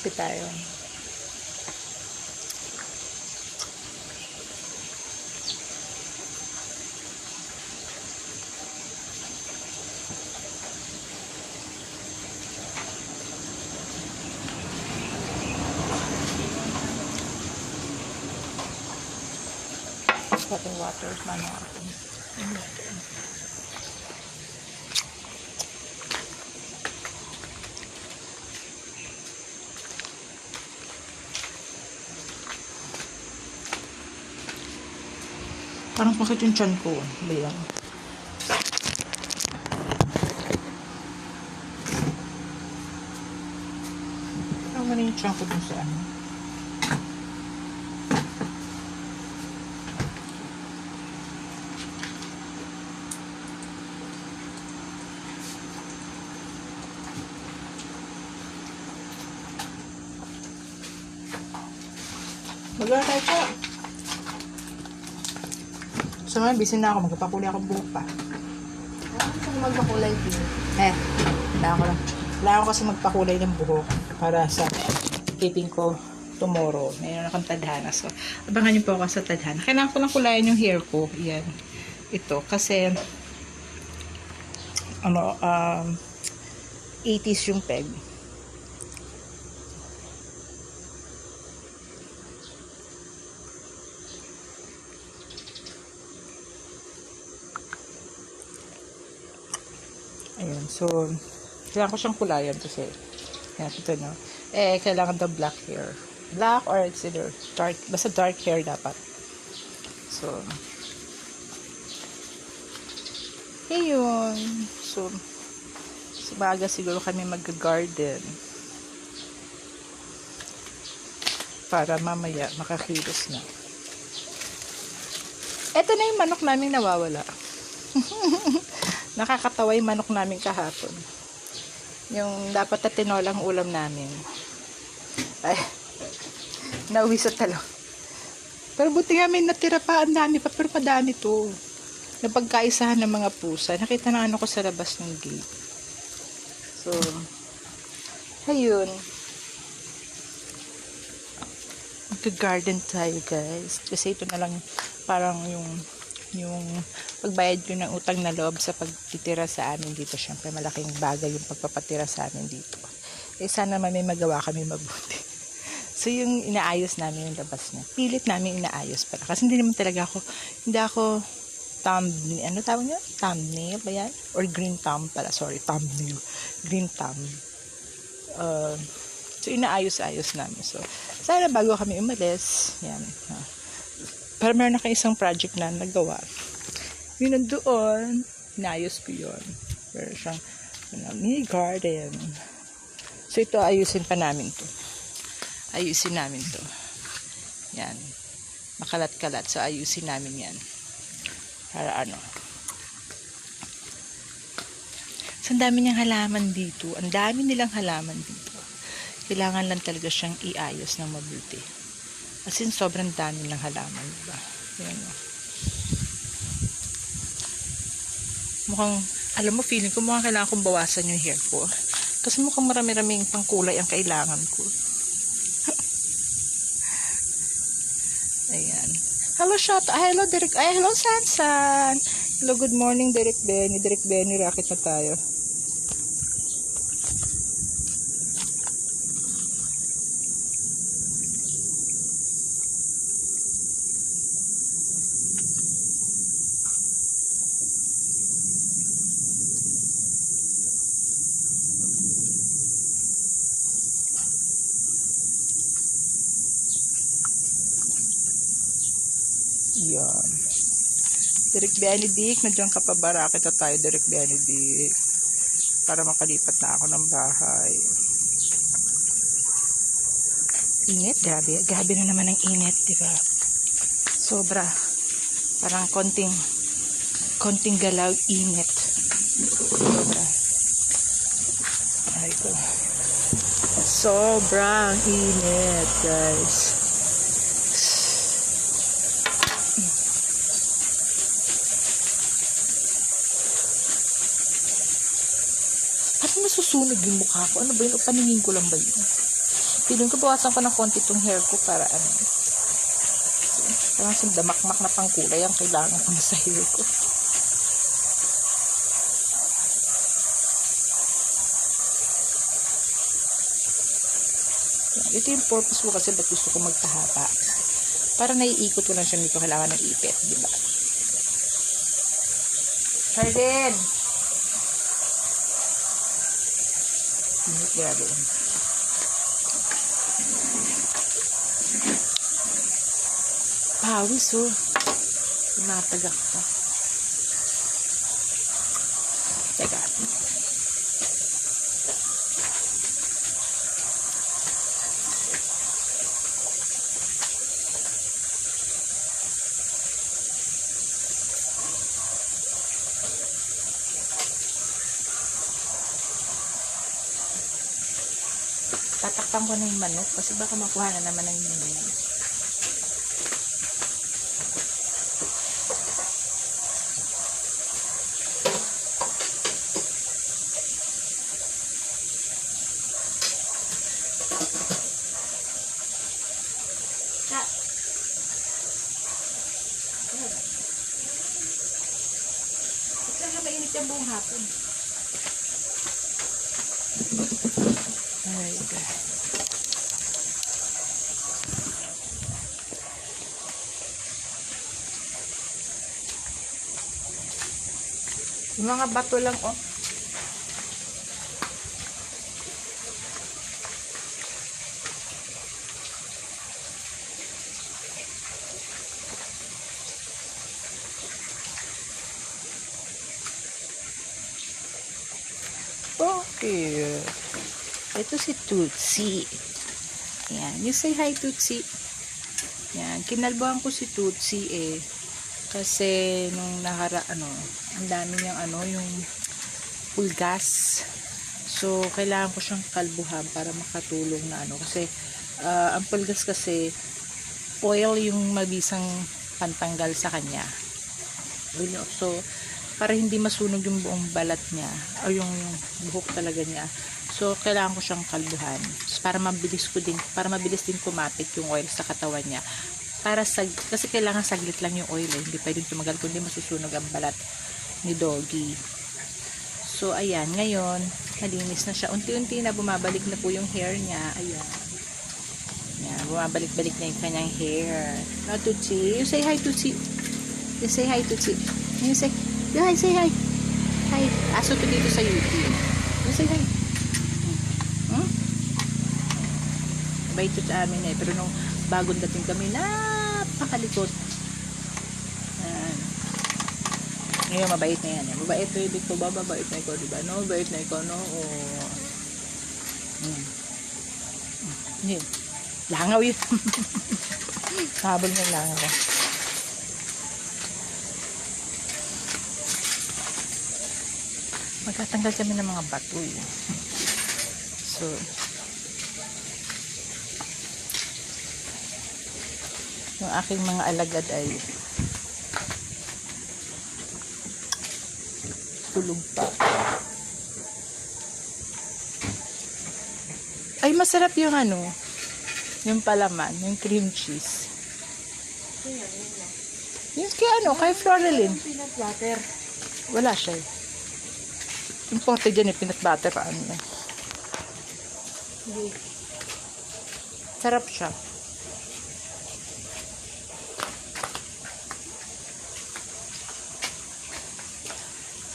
Kape tayo. Water man ako. Parang sakit yung tiyan ko. Bayan. Parang mali yung tiyan ko dun sa ano. Magagawa tayo siya. So, man, busy na ako. Magpapakulay ako buhok pa. Saan magpakulay din? Wala ako kasi magpakulay ng buhok para sa taping ko tomorrow. Mayroon akong tadhana. So, abangan niyo po ako sa tadhana. Kailangan ko lang kulayan yung hair ko. Yan. Ito. Kasi, 80s yung peg. Ayan, so, kailangan ko siyang kulayan kasi, yan, ito no. Kailangan daw black hair. Black or it's either dark, basta dark hair dapat. So, ayun. So, sa baga siguro kami mag-garden. Para mamaya makakilos na. Ito na yung manok namin nawawala. Nakakatawa yung manok namin kahapon. Yung dapat na tinolang ulam namin. Ay, nauwi sa talo. Pero buti nga may natira pa. Ang dami pa. Pero madami to. Napagkaisahan ng mga pusa. Nakita na ano ko sa labas ng gate. So, ayun. Mag-garden tayo, guys. Kasi ito na lang parang yung pagbayad ko ng utang na loob sa pagtitira sa amin dito. Syempre malaking bagay yung pagpapatira sa amin dito. Sana naman may magawa kami mabuti. So yung inaayos namin yung labas na. Pilit namin inaayos pala. Kasi hindi ako thumbnail. Ano tawag niya? Thumbnail ba yan? Or green thumb pala. Sorry, thumbnail. Green thumb. So inaayos-ayos namin. So sana bago kami umalis. Yan. Para meron na kayo isang project na nagawa. Yun nandoon, inayos ko yun. Pero siyang mini garden. So ito, ayusin pa namin to. Ayusin namin to. Yan. Makalat-kalat. So ayusin namin yan. Para ano. So ang dami niyang halaman dito. Ang dami nilang halaman dito. Kailangan lang talaga siyang iayos ng mabuti. As in, sobrang dami ng halaman, diba? Yan o. Mukhang, alam mo, feeling ko mukhang kailangan kong bawasan yung hair ko. Kasi mukhang marami-raming pangkulay ang kailangan ko. Ayan. Hello, hello, Derek. Hello, Sansan. Hello, good morning, Derek Benny. Derek Benny, racket na tayo. Yan. Derek Benedict, nandiyan ka pa ba? Rakit na tayo, Derek Benedict. Para makalipat na ako ng bahay. Init, grabe. Grabe na naman ang init, diba? Sobra. Parang konting galaw, init. Sobra. Ay ko. Sobrang init, guys. Parang nasusunog yung mukha ko. Ano ba yun? O paningin ko lang ba yun? Feeling ko bawasan ko ng konti itong hair ko para ano. Parang sindamakmak na pang kulay ang kailangan ko sa hair ko. Ito yung purpose ko kasi ba't gusto ko magpahaba. Para naiikot ko lang siya nito, kailangan ng ipit, di ba? Charlene! Grabe. Pawis, oh. Tumatagak pa. Teka. Tatakpan ko na yung manok kasi baka makuha na naman ng manok. Ito na mainit yung buong hapon. Ay, God. Yung mga bato lang, oh. Okay. Ito si Tootsie. Yan. You say hi, Tootsie. Yan. Kinalbuhan ko si Tootsie eh. Kasi nung ang dami niyang yung pulgas. So, kailangan ko siyang kalbuhan para makatulong na Kasi, ang pulgas kasi, oil yung mabisang pantanggal sa kanya. So, para hindi masunog yung buong balat niya o yung buhok talaga niya. So, kailangan ko siyang kalbuhan. So, para mabilis din kumapit yung oil sa katawan niya. Kasi kailangan saglit lang yung oil eh. Hindi pwedeng tumagal kundi masusunog ang balat ni doggy. So, ayan. Ngayon, malinis na siya. Unti-unti na bumabalik na po yung hair niya. Ayan. Ayan. Bumabalik-balik na yung kanyang hair. Now, Tootsie. You say hi, Tootsie. You say hi, Tootsie. You say hi, say hi. Hi. Aso to dito sa YouTube. You say hi. Bait ito sa amin eh. Pero nung bagong dating kami, napakalikot. Ayan. Ngayon, mabait na yan. Mabait na ibig ko ba? Mabait na ikaw, diba? No? Mabait na ikaw, no? Oh. Yun. Langaw yun. Habol ng langaw ko. Magtatanggal kami ng mga bato eh. So, yung aking mga alagad ay tulog pa. Ay, masarap yung yung palaman, yung cream cheese. Yung kay Floreline. Peanut butter. Wala siya eh. Imported dyan eh, peanut butter. Hindi. Sarap siya.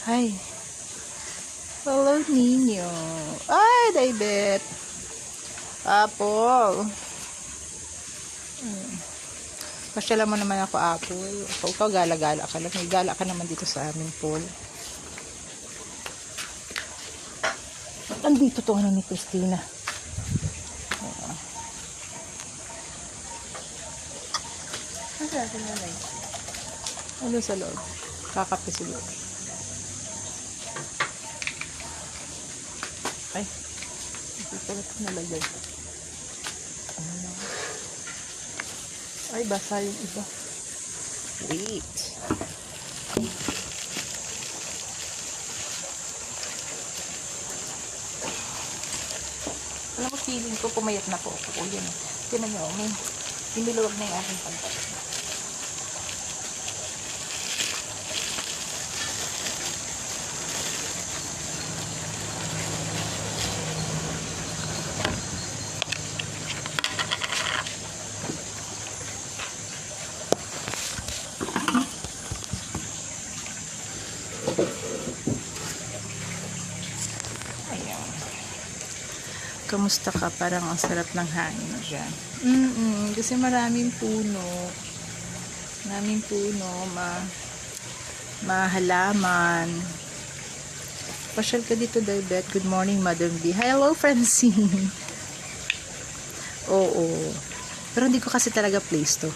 Hi. Hello, Nino. Ay, David. Apple. Pasyala mo naman ako, Apple. Ikaw, gala-gala ka lang. May gala ka naman dito sa aming pool. Andito to ni Christina. Nasaan si nanay? Ano sa loob? Kakape sa loob. Ay. Ito pala ito nalagay. Ay, basa yung iba. Wait. Alam mo, feeling ko pumayat na po ako. Yan. Tinan nyo, may iniluwag na yung aking pantalon. Ayan. Kamusta ka? Parang ang sarap ng hangin dyan. Kasi maraming puno. Maraming puno. Mahalaman. Pasyal ka dito, Daibet. Good morning, Madam B. Hello, Francine. Oo. Pero hindi ko kasi talaga place to.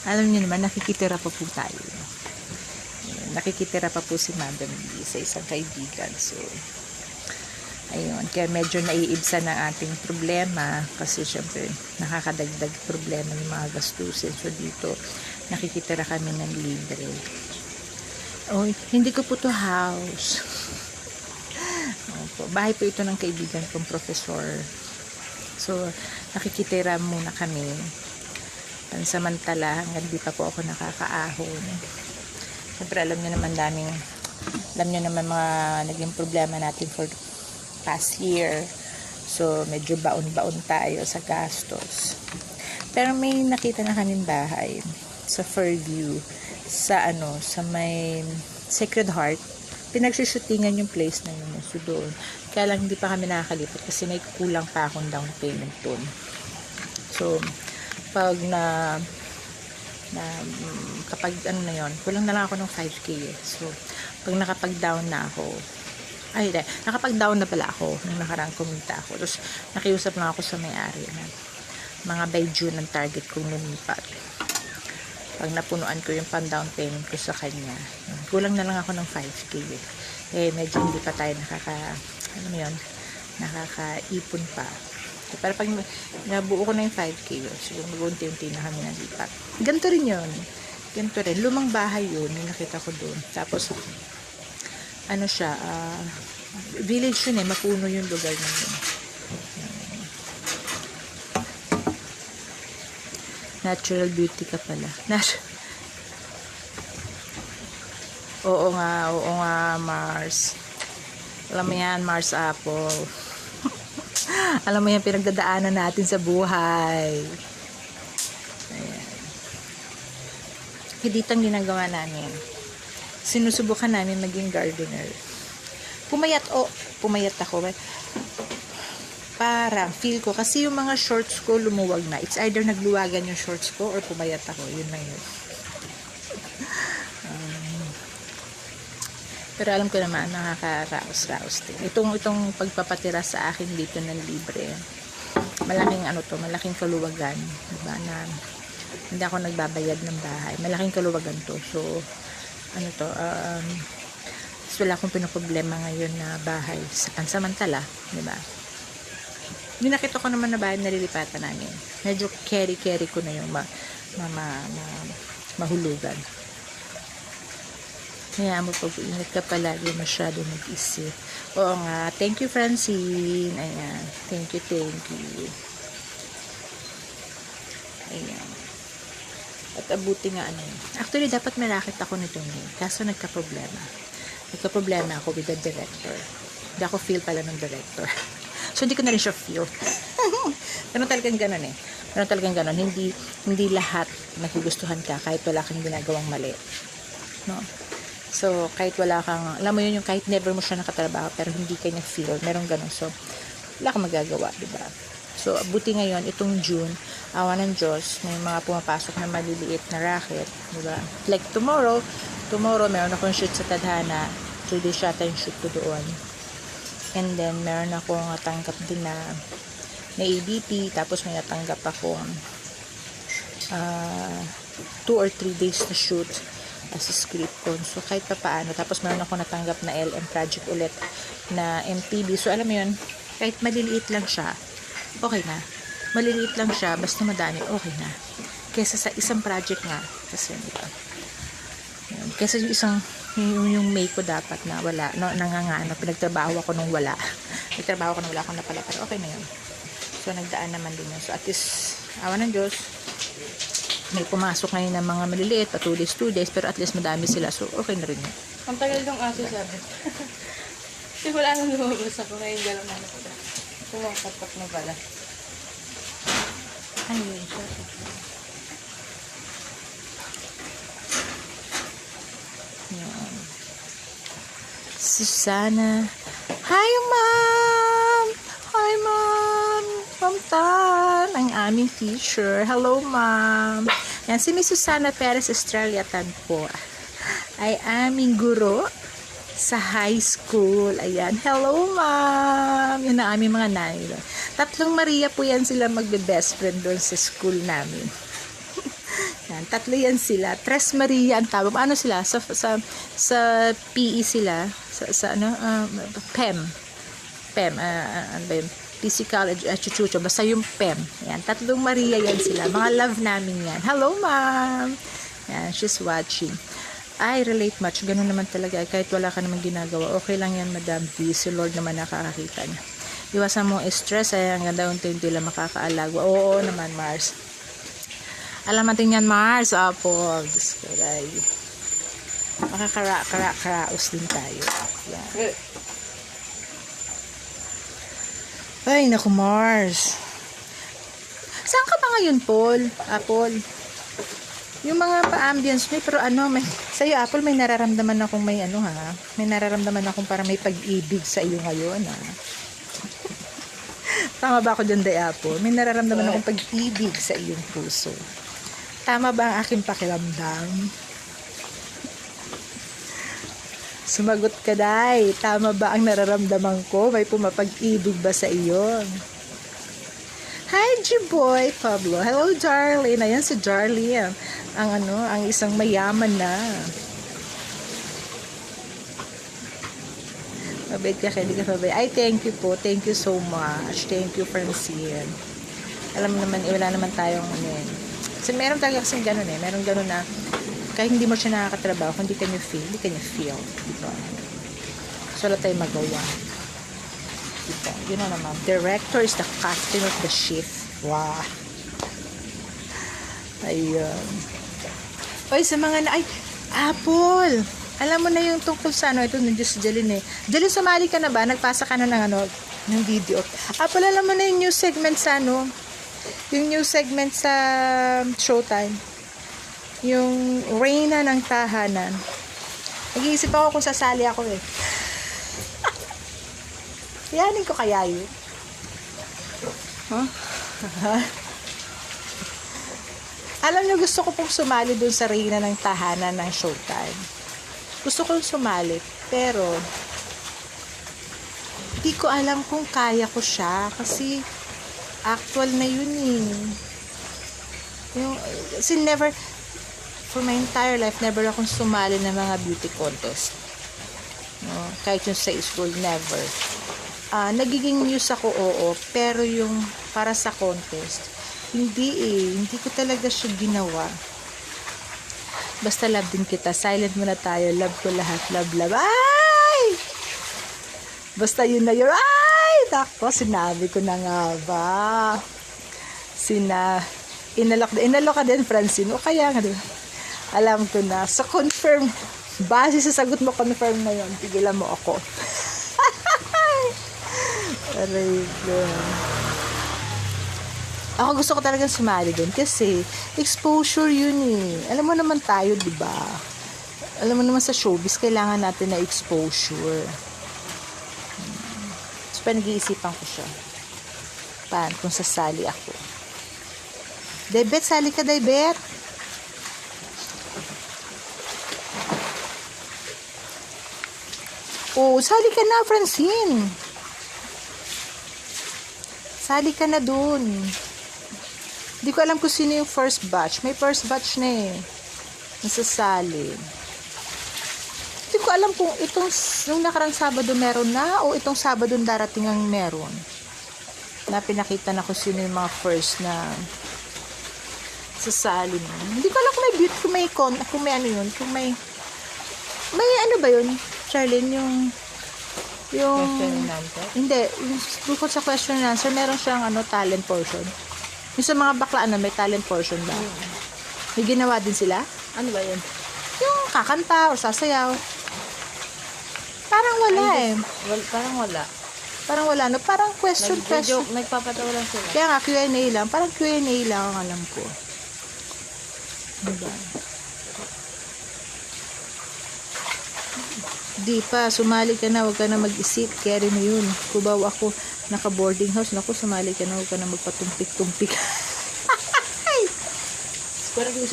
Alam niyo naman, nakikitira pa po tayo. Ayan, nakikitira pa po si Madam B sa isang kaibigan. So, ayun. Kaya medyo naiibsan ng ating problema. Kasi syempre, nakakadagdag problema yung mga gastusin. So, dito, nakikitira kami ng libre. Oh, hindi ko po to house. Opo, bahay po ito ng kaibigan kong professor. So, nakikitira muna kami. Pansamantala, hanggang di pa po ako nakakaahon. Siyempre, alam nyo naman mga naging problema natin for past year. So, medyo baon-baon tayo sa gastos. Pero may nakita na kaming bahay sa Fairview, sa may Sacred Heart. Pinagsushootingan yung place na yun. So, doon. Kaya lang hindi pa kami nakakalipat kasi may kulang pa akong down payment doon. So, pag kapag kulang na lang ako ng 5K eh. So, pag nakapag-down na ako, nakapag-down na pala ako nung nakarang kumita ako. Tapos, nakiusap lang ako sa may-ari na mga by June ang target kong lumipat. Pag napunuan ko yung pan-down payment ko sa kanya, kulang na lang ako ng 5K eh. Medyo hindi pa tayo nakakaipon pa. Pero pag nabuo ko na yung 5K, siguro mag-unti-unti na kami nalipat. Ganito rin yun. Ganito rin. Lumang bahay yun. Yung nakita ko doon. Tapos, village yun eh. Mapuno yung lugar na yun. Natural beauty ka pala. Oo nga, Mars. Alam mo yan, Mars Apple. Alam mo yan, pinagdadaanan natin sa buhay. Ayan. Dito ang ginagawa namin. Sinusubukan namin maging gardener. Pumayat ako. Parang feel ko, kasi yung mga shorts ko lumuwag na. It's either nagluwagan yung shorts ko or pumayat ako. Yun lang yun. Pero alam ko naman, nakaka-raos din. Itong pagpapatira sa akin dito ng libre, malaking kaluwagan. Diba? Na hindi ako nagbabayad ng bahay. Malaking kaluwagan to. So, wala akong pinoproblema ngayon na bahay sa pansamantala. Diba? Yung nakita ko naman na bahay nalilipatan namin. Medyo carry ko na yung mahulugan. Kaya mo pag-ingat ka palagi, masyado mag-isip. Oo nga. Thank you, Francine. Ayan. Thank you. Ayan. At abuti nga Actually, dapat malakit ako nito ngayon. Kaso nagka-problema. Ako with the director. Hindi ako feel pala ng director. So, hindi ko na rin siya feel. Pero talagang ganun eh. Hindi lahat nagugustuhan ka kahit wala kang ginagawang mali. No? So, kahit wala kang, alam mo yun, yung kahit never mo siya nakatrabaho, pero hindi kanya feel, meron ganun. So, wala kang magagawa, diba? So, buti ngayon, itong June, awa ng Diyos, may mga pumapasok na maliliit na racket, diba? Like tomorrow, meron akong shoot sa Tadhana, 3 days yata yung shoot ko doon. And then, meron akong natanggap din na ADP, tapos may natanggap akong 2 or 3 days na shoot as a script ko. So, kahit pa paano. Tapos, meron ako natanggap na LM project ulit na MTV. So, alam mo yun, kahit maliliit lang siya, okay na. Maliliit lang siya, basta madami, okay na. Kesa sa isang project nga, kasi kesa yung isang, yung May ko dapat na wala, nangangano, pinagtrabaho ako nung wala. may trabaho ko na wala akong napala, pero okay na yun. So, nagdaan naman din yun. So, at least, awa ng Diyos, may pumasok ngayon ng mga maliliit, pa 2 days, pero at least madami sila. So, okay na rin yun. Ang tagal ng aso sabi. Kasi wala nang lumabas ako. Ngayon gano'n na ako. Tumapatak na pala. Ano yun siya? Yan. Susana. Hi, Ma'am! Hi, Ma'am! Ma'am Tan, ang aming teacher. Hello, Ma'am. Yan, si Miss Susana Perez Estrella Tan po. Ay aming guro sa high school. Ayan. Hello, Ma'am! Yun ang aming mga nanay. 3 Maria po yan sila magbe-best friend doon sa school namin. Yan, 3 yan sila. 3 Maria ang tawag. Ano sila? Sa PE sila. Sa ano? PEM. PEM. Ano ba yun? Physical chuchucho. Basta yung PEM. Yan, 3 Maria yan sila. Mga love namin yan. Hello, Ma'am! Yan, she's watching. I relate much. Ganun naman talaga. Kahit wala ka naman ginagawa. Okay lang yan, Madam D. Si Lord naman nakakakita niya. Iwasan mo stress. Ay, ang ganda unti-unti lang makakaalagwa. Oo naman, Mars. Alam natin yan, Mars. Apo. Diyos ko, dahil. Makakaraos din tayo. Yan. Ay, naku, Mars. Saan ka ba ngayon, Paul? Paul. Yung mga pa-ambience may, pero ano, sa'yo, Apple, may nararamdaman akong may ano, ha? May nararamdaman akong para may pag-ibig sa iyo ngayon, ha? Tama ba ako dyan, Day Apple? May nararamdaman akong pag-ibig sa iyong puso. Tama ba ang aking pakiramdam? Sumagot ka, Day. Tama ba ang nararamdaman ko? May pumapag-ibig ba sa iyo? Hi, G-Boy Pablo. Hello, Darlene. Ayan si Darlene. Ang isang mayaman na. Mabait ka, hindi ka mabait. Ay, thank you po. Thank you so much. Thank you, Francine. Alam mo naman, wala naman tayong ano eh. Kasi meron talaga kasing ganun eh. Meron ganun na kahit hindi mo siya nakakatrabaho, kung hindi ka niya feel. Diba? So, wala tayong magawa. Diba? Yun na naman. Director is the captain of the ship. Wow. Ayun. Oy, sa mga na... Ay, Apple! Alam mo na yung tungkol sa ano, ito nandiyo si Jeline eh. Jeline, sumali ka na ba? Nagpasa ka na ng ano, ng video. Apple, alam mo na yung new segment sa ano, yung new segment sa Showtime. Yung Reyna ng Tahanan. Nag-iisip ako kung sasali ako eh. Yanin ko kaya yun? Huh? Alam niyo, gusto ko pong sumali dun sa Reyna ng Tahanan ng Showtime. Gusto kong sumali, pero di ko alam kung kaya ko siya kasi actual na yun eh. Kasi never, for my entire life, never akong sumali ng mga beauty contest. No? Kahit yung sa school, never. Nagiging news ako, oo, pero yung para sa contest, hindi eh. Hindi ko talaga siya ginawa. Basta love din kita. Silent muna tayo. Love ko lahat. Love. Ay! Basta yun na yun. Ay! Tako, sinabi ko na nga ba. Inalok ka din, Francine. O kaya nga, diba? Alam ko na. So, confirm. Base sa sagot mo, confirm na yun. Tigilan mo ako. Aray ko. Ako gusto ko talagang sumali doon kasi exposure yun eh. Alam mo naman tayo, di ba? Alam mo naman sa showbiz, kailangan natin na exposure. So, nag-iisipan ko siya. Paano kung sasali ako? Debet, sali ka, Debet. Oh, sali ka na, Francine. Sali ka na dun. Hindi ko alam kung sino yung first batch. May first batch na eh. Nasasali. Hindi ko alam kung nung nakarang Sabado meron na o itong Sabado darating ang meron. Na pinakita na kung sino yung mga first na sasali mo. Hindi ko alam kung may beauty, kung may ano yun, kung may ano ba yun, Charlene, yung Yung, Question and answer? hindi, yung bukod sa question and answer, meron siyang talent portion. Yung sa mga bakla, may talent portion ba? May ginawa din sila? Ano ba yun? Yung kakanta o sasayaw. Parang wala Parang wala. Parang wala, no? Parang question. Nagpapatawa lang sila. Kaya nga, Q&A lang. Parang Q&A lang ang alam ko. Diba? Di pa, sumali ka na, huwag ka na mag-isip. Carry mo yun. Kubaw ako, naka-boarding house. Naku, sumali ka na, huwag ka na magpatumpik-tumpik.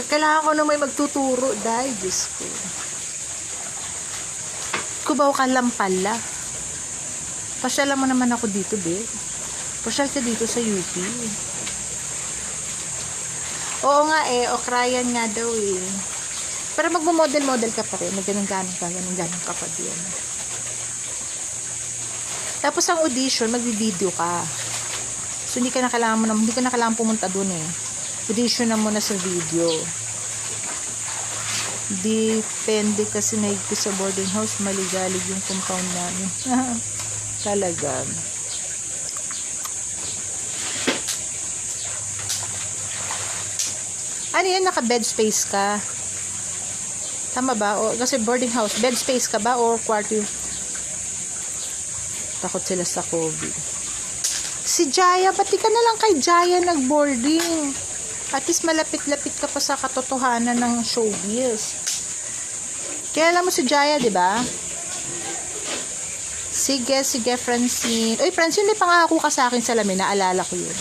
Kailangan ko na may magtuturo. Dahil, Diyos ko. Kubaw ka lang pala. Pasyalan mo naman ako dito, be. Pasyal ka dito sa UP. Oo nga okrayan nga daw eh. Pero magmo-model-model ka pa rin. Ganun-ganun ka pa din. Tapos ang audition, magvi-video ka. So hindi ka na kailangan pumunta dun eh. Audition na muna sa video. Depende kasi naigpit sa boarding house, maligalig yung compound namin. Talaga. Ano yan? Naka-bed space ka? Tama ba? O, kasi boarding house, bed space ka ba? Or kwarto? Takot sila sa COVID. Si Jaya, pati ka na lang kay Jaya nag-boarding. At least malapit-lapit ka pa sa katotohanan ng showbiz. Kaya alam mo si Jaya, di ba? Sige, Francine. Uy, Francine, may pangako ka sa akin salamin. Naalala ko yun.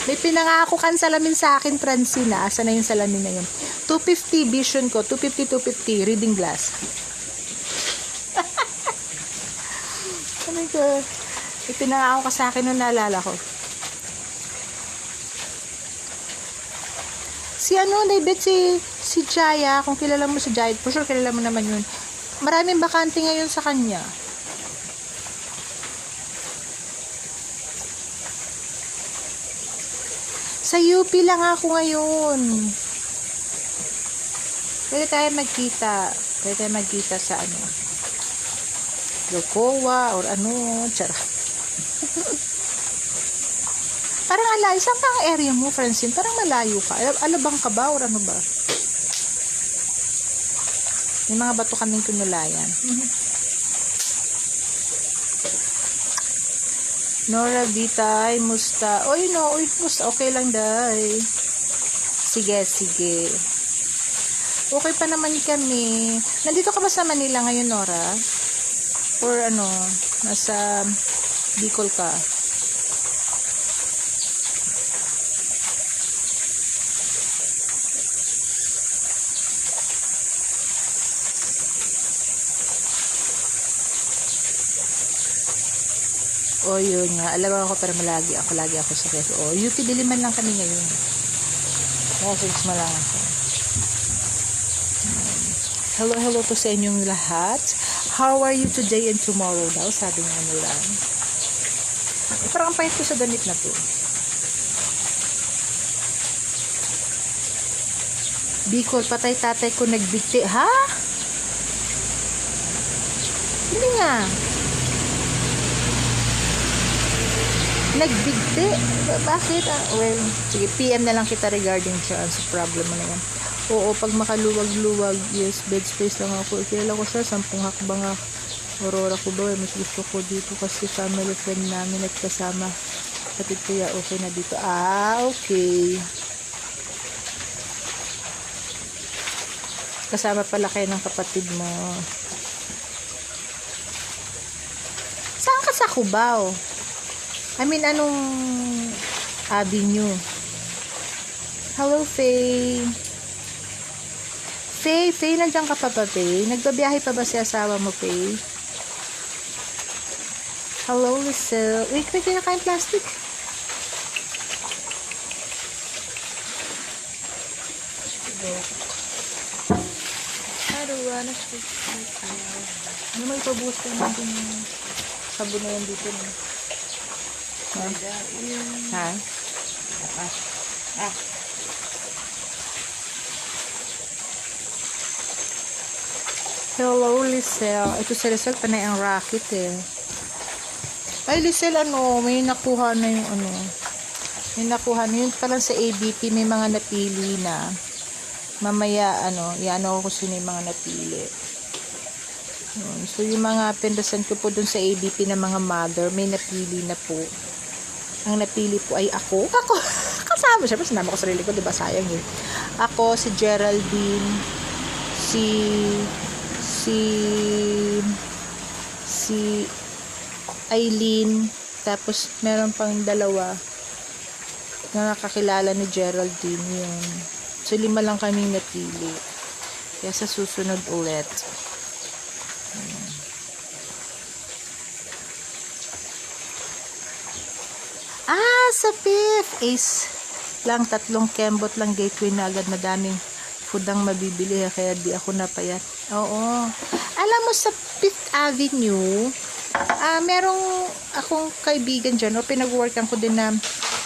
May pinangako kan salamin sa akin, Francine. Asa na yung salamin na yun? 250 vision ko. 250 reading glass. Ano ko? May pinangako ka sa akin nung naalala ko. Si David, si Jaya, kung kilala mo si Jaya, for sure kilala mo naman yun. Maraming bakante ngayon sa kanya. Sa UP lang ako ngayon. Pwede tayo magkita sa Locoa or Tsara. Parang alayo. Saan pa ang area mo, Francine? Parang malayo ka. Alabang ka ba or ano ba? May mga bato kaming kunulayan. Nora Vitay, musta? Musta? Okay lang, day. Sige. Okay pa naman kami. Nandito ka ba sa Manila ngayon, Nora? Or nasa Bicol ka? Yun nga. Alam ako pero lagi ako sa Quezon. UP Diliman lang kami ngayon. Message mo lang ako. Hello po sa inyong lahat. How are you today and tomorrow daw? Sabi nga nila. Parang ang pahit ko sa damit na to. Bicol, patay tatay ko nagbigti. Ha? Hindi nga. Nagbigti? Bakit? Well, sige, PM na lang kita regarding siya sa problem mo na yan. Oo, pag makaluwag-luwag, yes, bed space lang ako. Kilala ko siya, 10 hakbang Aurora ko ba? Mas gusto ko dito kasi family friend namin at kasama. Kapit kaya okay na dito. Okay. Kasama pala kayo ng kapatid mo. Saan ka sa Cubao? Anong avenue? Hello, Faye. Faye, nandiyan ka pa ba, Faye? Nagbabiyahe pa ba si asawa mo, Faye? Hello, Lizelle. Wait, may kinakain plastic. Ano may pabuhos ka natin yung sabon na yan dito, no? Ha? Hello, Lisel. Ito si Lisel, panay ang racket eh. Ay, Lisel, may nakuha na yung May nakuha na yun. Parang sa ABP, may mga napili na. Mamaya, iano ko sino yung mga napili. Yun. So, yung mga pindasan ko po dun sa ABP na mga mother, may napili na po. Ang napili po ay ako. Kasama. Siyempre, sinama ko sarili ko, diba? Sayang eh. Ako, si Geraldine, si Eileen, tapos meron pang dalawa na nakakilala ni Geraldine yun. So, 5 lang kaming napili. Kaya sa susunod ulit. Sa 5th is lang 3 kembot lang gateway na agad, madaming food ang mabibili kaya di ako napayat. Oo. Alam mo sa 5th Avenue, merong akong kaibigan dyan, o pinag-workan ko din na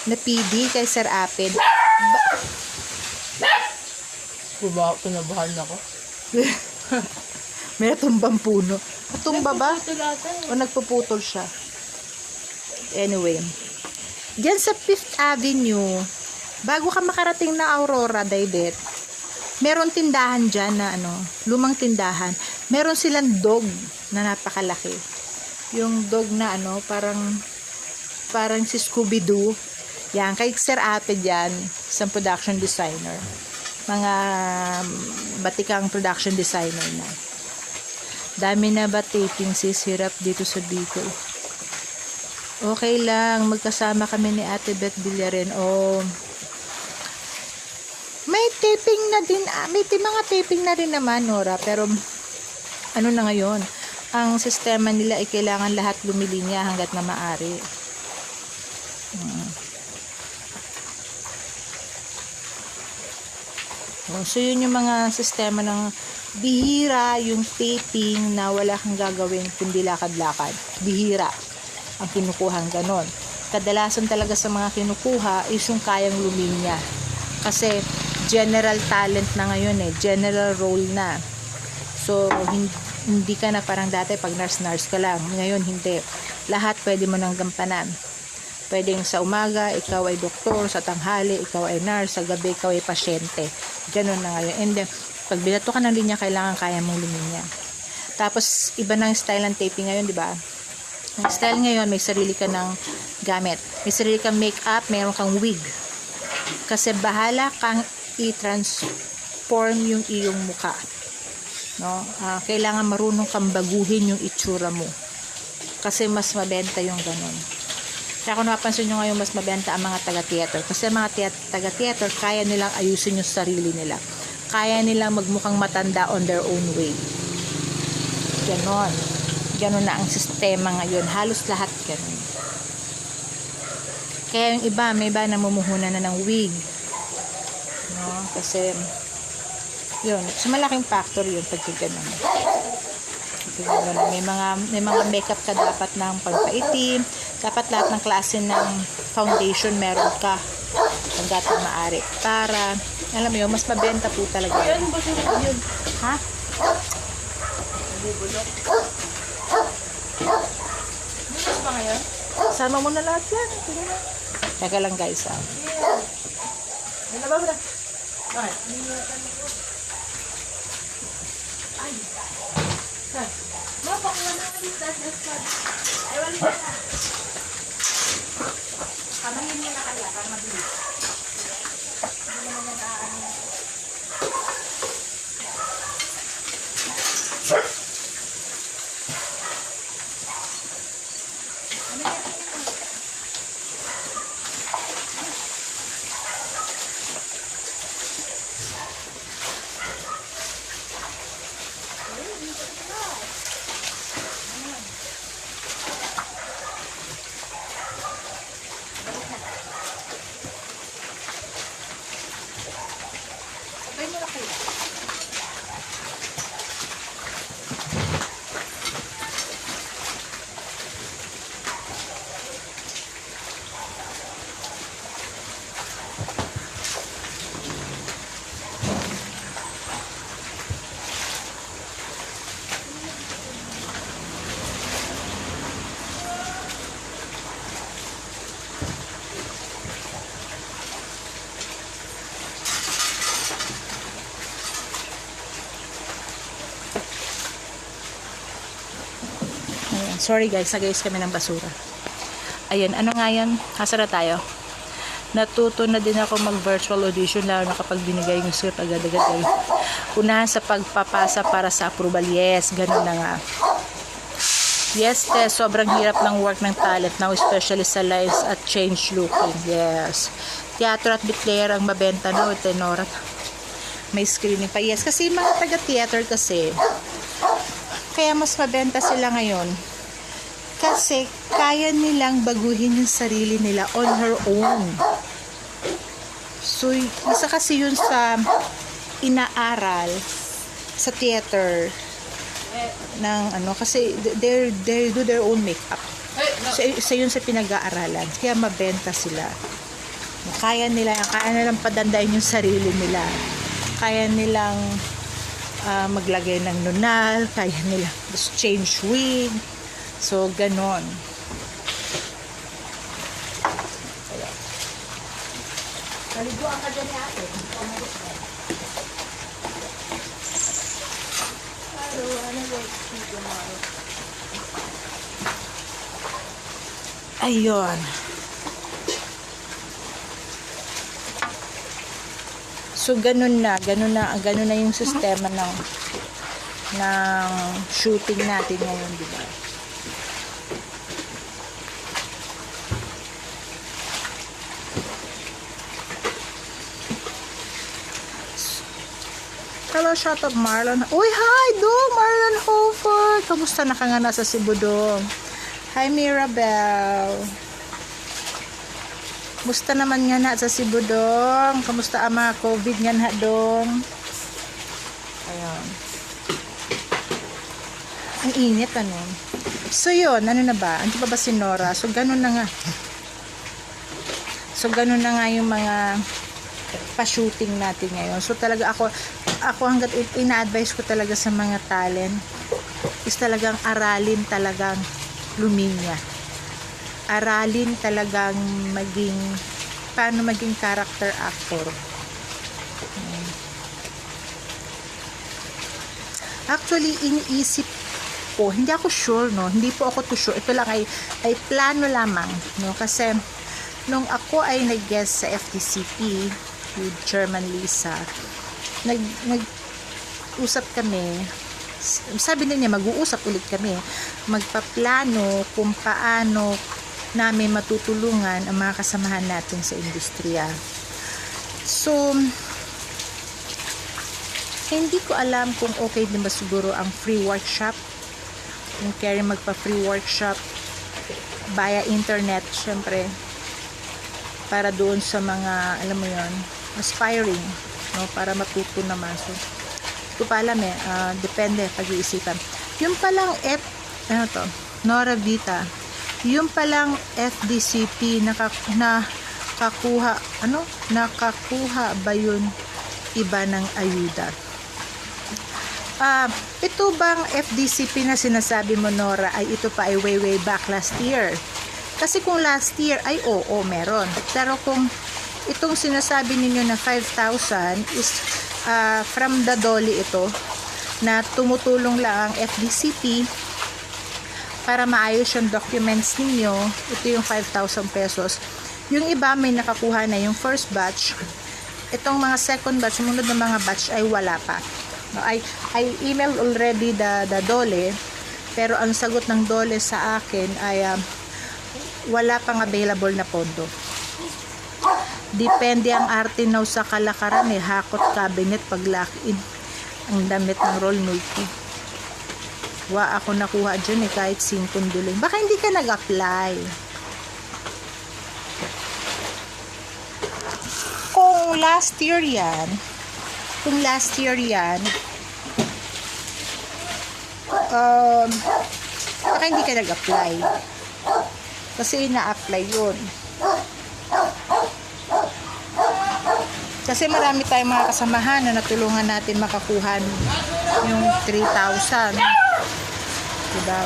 PD kay Sir Apid. Pinabahan ako. May natumbang puno. Natumba ba? Nagpuputol O nagpuputol siya? Anyway. Diyan sa 5th Avenue, bago ka makarating na Aurora, Daibet, meron tindahan dyan na lumang tindahan. Meron silang dog na napakalaki. Yung dog na parang si Scooby-Doo. Yan, kay Sir Apid yan, isang production designer. Mga batikang production designer na. Dami na ba taping sisirap dito sa Bicol? Okay lang, magkasama kami ni Ate Beth Villarin. May taping na din, may mga taping na rin naman, Nora, pero na ngayon, ang sistema nila ay kailangan lahat lumilinya hanggat na maaari. So, yun yung mga sistema ng bihira, yung taping na wala kang gagawin kundi lakad-lakad. Bihira ang kinukuhang ganon. Kadalasan talaga sa mga kinukuha is yung kayang luminya. Kasi general talent na ngayon general role na. So, hindi ka na parang dati pag nurse ka lang. Ngayon, hindi. Lahat pwede mo nang gampanan. Pwedeng sa umaga, ikaw ay doktor, sa tanghali, ikaw ay nurse, sa gabi, ikaw ay pasyente. Ganon na ngayon. And then, pag binato ka ng linya, kailangan kaya mong luminya. Tapos, iba na yung style ng taping ngayon, di ba? Ang style ngayon, may sarili ka ng gamit. May sarili kang makeup, mayroon kang wig. Kasi bahala kang i-transform yung iyong muka. No? Kailangan marunong kang baguhin yung itsura mo. Kasi mas mabenta yung ganon. Kaya kung napansin nyo ngayon, mas mabenta ang mga taga-theater. Kasi ang mga taga-theater, kaya nilang ayusin yung sarili nila. Kaya nilang magmukhang matanda on their own way. Ganon. Ganon na ang sistema ngayon. Halos lahat ganon. Kaya yung iba, may iba namumuhunan na ng wig. No? Kasi, yun. So, malaking factor yun pag ganon. May mga makeup ka dapat ng pagpaitim. Dapat lahat ng klase ng foundation meron ka. Hanggat na maaari. Para, alam mo yun, mas mabenta po talaga. Yun, yun. Ha? Bubulok. Bukas ba ngayon? Sama mo na lahat yan. Teka lang guys. Ano ba ba? Bakit? Ay. Saan? Mapakuha na kami sa desktop. Ay, wala na. Kamahin mo na kaya para mabilis. Hindi naman nag-aano. Sorry guys, nagayos kami ng basura. Ayan, ano nga yan? Hasa na tayo? Natuto na din ako mag-virtual audition, lalo na kapag binigay yung script agad-agad. Unahan sa pagpapasa para sa approval. Yes, ganun na nga. Yes, sobrang hirap ng work ng talent now, especially sa lines at change looking. Yes. Teatro at declare ang mabenta now, tenor. May screening pa. Yes, kasi mga taga-theater kasi, kaya mas mabenta sila ngayon. Kasi kaya nilang baguhin yung sarili nila on her own. So, isa kasi yun sa inaaral sa theater ng ano, kasi they do their own makeup. So, isa yun sa pinag-aaralan. Kaya mabenta sila. Kaya nilang padandain yung sarili nila. Kaya nilang maglagay ng nunal, kaya nilang change wig. So, ganon. Kaliguan ka dyan ni ate. Ayun. So, ganun na yung sistema ng shooting natin ngayon, di ba? Hello, shout out Marlon. Uy, hi, Dong! Marlon Hofer! Kamusta na ka nga nasa Cebu, Dong? Hi, Mirabel. Kamusta naman nga na sa Cebu, Dong? Kamusta ang mga COVID nga na, Dong? Ayun. Ang init, ano? So, yun. Ano na ba? Ano pa ba si Nora? So, ganun na nga. So, ganun na nga yung mga pa-shooting natin ngayon. So, talaga ako hanggat ina-advise ko talaga sa mga talent is talagang aralin talagang luminya. Aralin talagang paano maging character actor. Actually, iniisip ko, hindi ako sure, no? Hindi po ako too sure. Ito lang ay plano lamang, no? Kasi nung ako ay nag-guest sa FTCP with Chairman Lisa, nag-usap kami, sabi niya mag-uusap ulit kami, magpaplano kung paano namin matutulungan ang mga kasamahan natin sa industriya. So, hindi ko alam kung okay din ba siguro ang free workshop, yung Carrie magpa-free workshop via internet, syempre, para doon sa mga, alam mo yon, aspiring, no, para matuto naman. So, ito pa alam depende, pag-iisipan. Yung palang Nora Vita, yung palang FDCP nakakuha ba yun iba ng ayuda? Ito bang FDCP na sinasabi mo, Nora, ay ito pa ay way back last year? Kasi kung last year ay oo, meron. Pero kung itong sinasabi ninyo na 5,000 is from the DOLE ito, na tumutulong lang ang FDCP para maayos yung documents ninyo. Ito yung 5,000 pesos. Yung iba may nakakuha na yung first batch. Itong mga second batch, sumunod na mga batch ay wala pa. I emailed already the DOLE, pero ang sagot ng DOLE sa akin ay wala pang available na pondo. Depende ang arte now sa kalakaran, hakot cabinet pag-lock-in ang damit ng roll multi. Ako nakuha dyan kahit 5 duling. Baka hindi ka nag-apply. Kung last year yan, baka hindi ka nag-apply. Kasi ina-apply yun. Kasi marami tayong mga kasamahan na natulungan natin makakuha yung 3,000. Diba?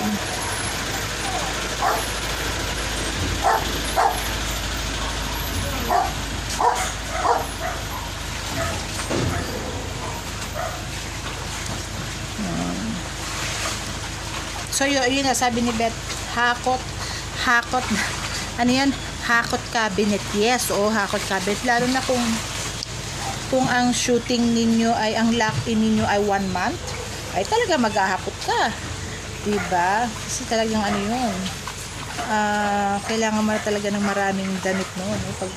So, yun na, sabi ni Beth, hakot, ano yan? Hakot cabinet. Yes, hakot cabinet. Lalo na kung ang shooting ninyo ay, ang lock-in ninyo ay 1 month, ay talaga maghahakot ka. Diba? Kasi talagang ano yun, kailangan mo na talaga ng maraming damit no? Pag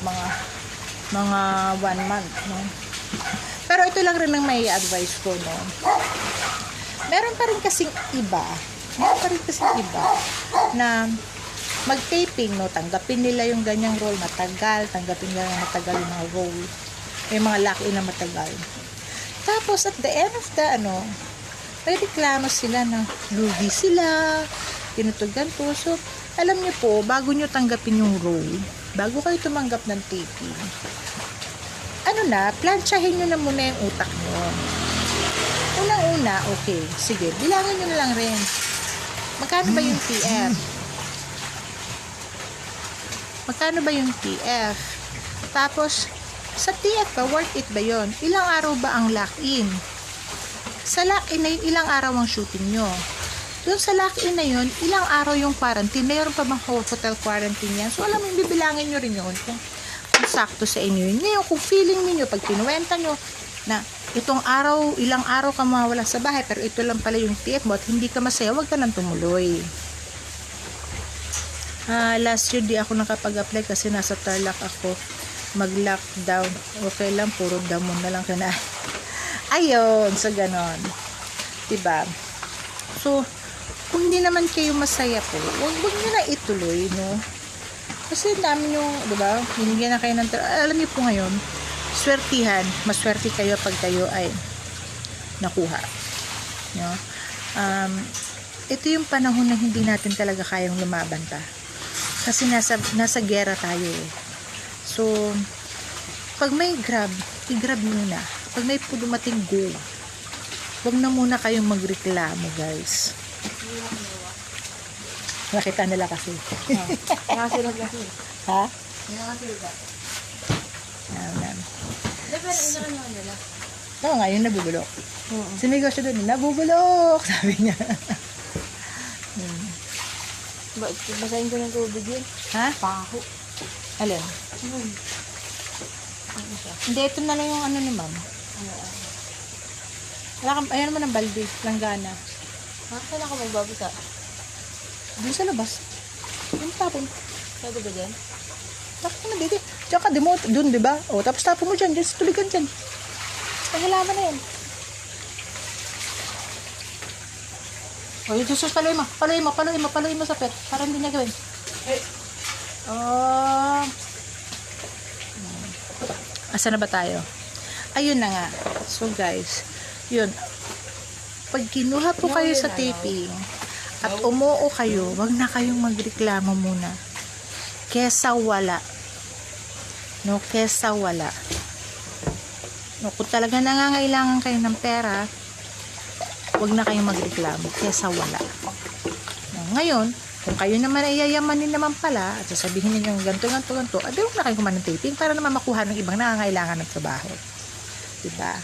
mga 1 month, no? Pero ito lang rin ang may advice ko, no? Meron pa rin kasing iba na mag-taping, no? Tanggapin nila yung ganyang roll matagal, tanggapin nila yung matagal yung mga roll, yung mga lock-in na matagal. Tapos at the end of the may reklamo sila na lugi sila, ganito. So, alam niyo po, bago niyo tanggapin yung roll, bago kayo tumanggap ng taping, plansyahin niyo na muna yung utak niyo. Unang-una, okay, sige, bilangin niyo na lang rin. Magkano ba yung TF? Tapos, sa TF ba, worth it ba yon? Ilang araw ba ang lock-in? Sa lock-in na yun, ilang araw ang shooting nyo? Doon sa lock-in na yun, ilang araw yung quarantine? Mayroon pa bang hotel quarantine yan? So, alam mo, bibilangin nyo rin yun kung sakto sa inyo yun. Ngayon, kung feeling niyo pag kinuwenta nyo na itong araw, ilang araw ka mawala sa bahay, pero ito lang pala yung TF mo at hindi ka masaya, wag ka nang tumuloy. Last year, di ako nakapag-apply kasi nasa Tarlac ako. Mag-lockdown. Okay lang, puro damon na lang kinain. Ayun, so ganon. Diba? So, kung hindi naman kayo masaya po, huwag nyo na ituloy, no? Kasi dami yung, diba? Binigyan na kayo ng, alam niyo po ngayon, swertihan, maswerte kayo pag kayo ay nakuha. No? Ito yung panahon na hindi natin talaga kayang lumaban pa. Kasi nasa gera tayo eh. So, pag may grab, i-grab muna. Pag may dumating, go. Huwag na muna kayong magreklamo, guys. Nakita nila kasi. Nakasilog kasi. Ha? Nakasilog. Ayan. Pero ito ka naman nila. Oo nga, yung nabubulok. Sinigaw siya doon, nabubulok, sabi niya. Basahin ko ng tubig yun. Ha? Paho. Alin? Hindi, ito na lang yung ni ma'am. Ayan naman ang balde, langgana. Saan ako magbabasa? Doon sa labas. Yung tapon. Sabi ba dyan? Tapos na, dito. Diyan ka, doon, diba? O, tapos tapon mo dyan, sa tuligan dyan. Ay, halaman na yan. O, ito sus, paluin mo sa pet. Para hindi niya gawin. Asa na ba tayo? Ayun na nga. So, guys, yun. Pag kinuha po kayo sa taping at umuo kayo, wag na kayong magreklamo muna. Kesa wala. No, kesa wala. No, kung talaga nangangailangan kayo ng pera, wag na kayong magreklamo. Kesa wala. No, ngayon, kung kayo naman ay yayamanin naman pala at sasabihin niyo yung ganto, wag na kayong kumain ng taping para naman makuha ng ibang nangangailangan ng trabaho. Diba?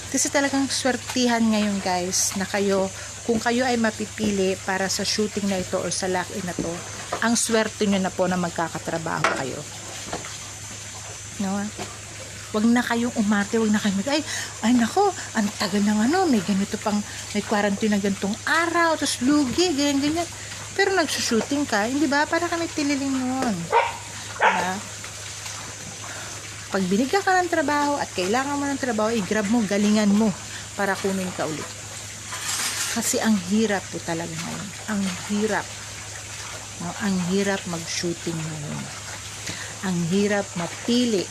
Kasi talagang swertihan ngayon, guys, na kayo, kung kayo ay mapipili para sa shooting na ito o sa lock-in na to, ang swerte nyo na po na magkakatrabaho kayo. No? Wag na kayong umarte, wag na kayong ay nako, ang tagal ng may ganito pang, may quarantine na ganitong araw, tapos lugi, ganyan. Pero nagsushooting ka, hindi ba? Para kami tililing nun. Diba? Pag binigyan ka ng trabaho at kailangan mo ng trabaho, i-grab mo, galingan mo para kunin ka ulit. Kasi ang hirap po talaga ngayon. Ang hirap. No? Ang hirap mag-shooting ngayon. Ang hirap mapili.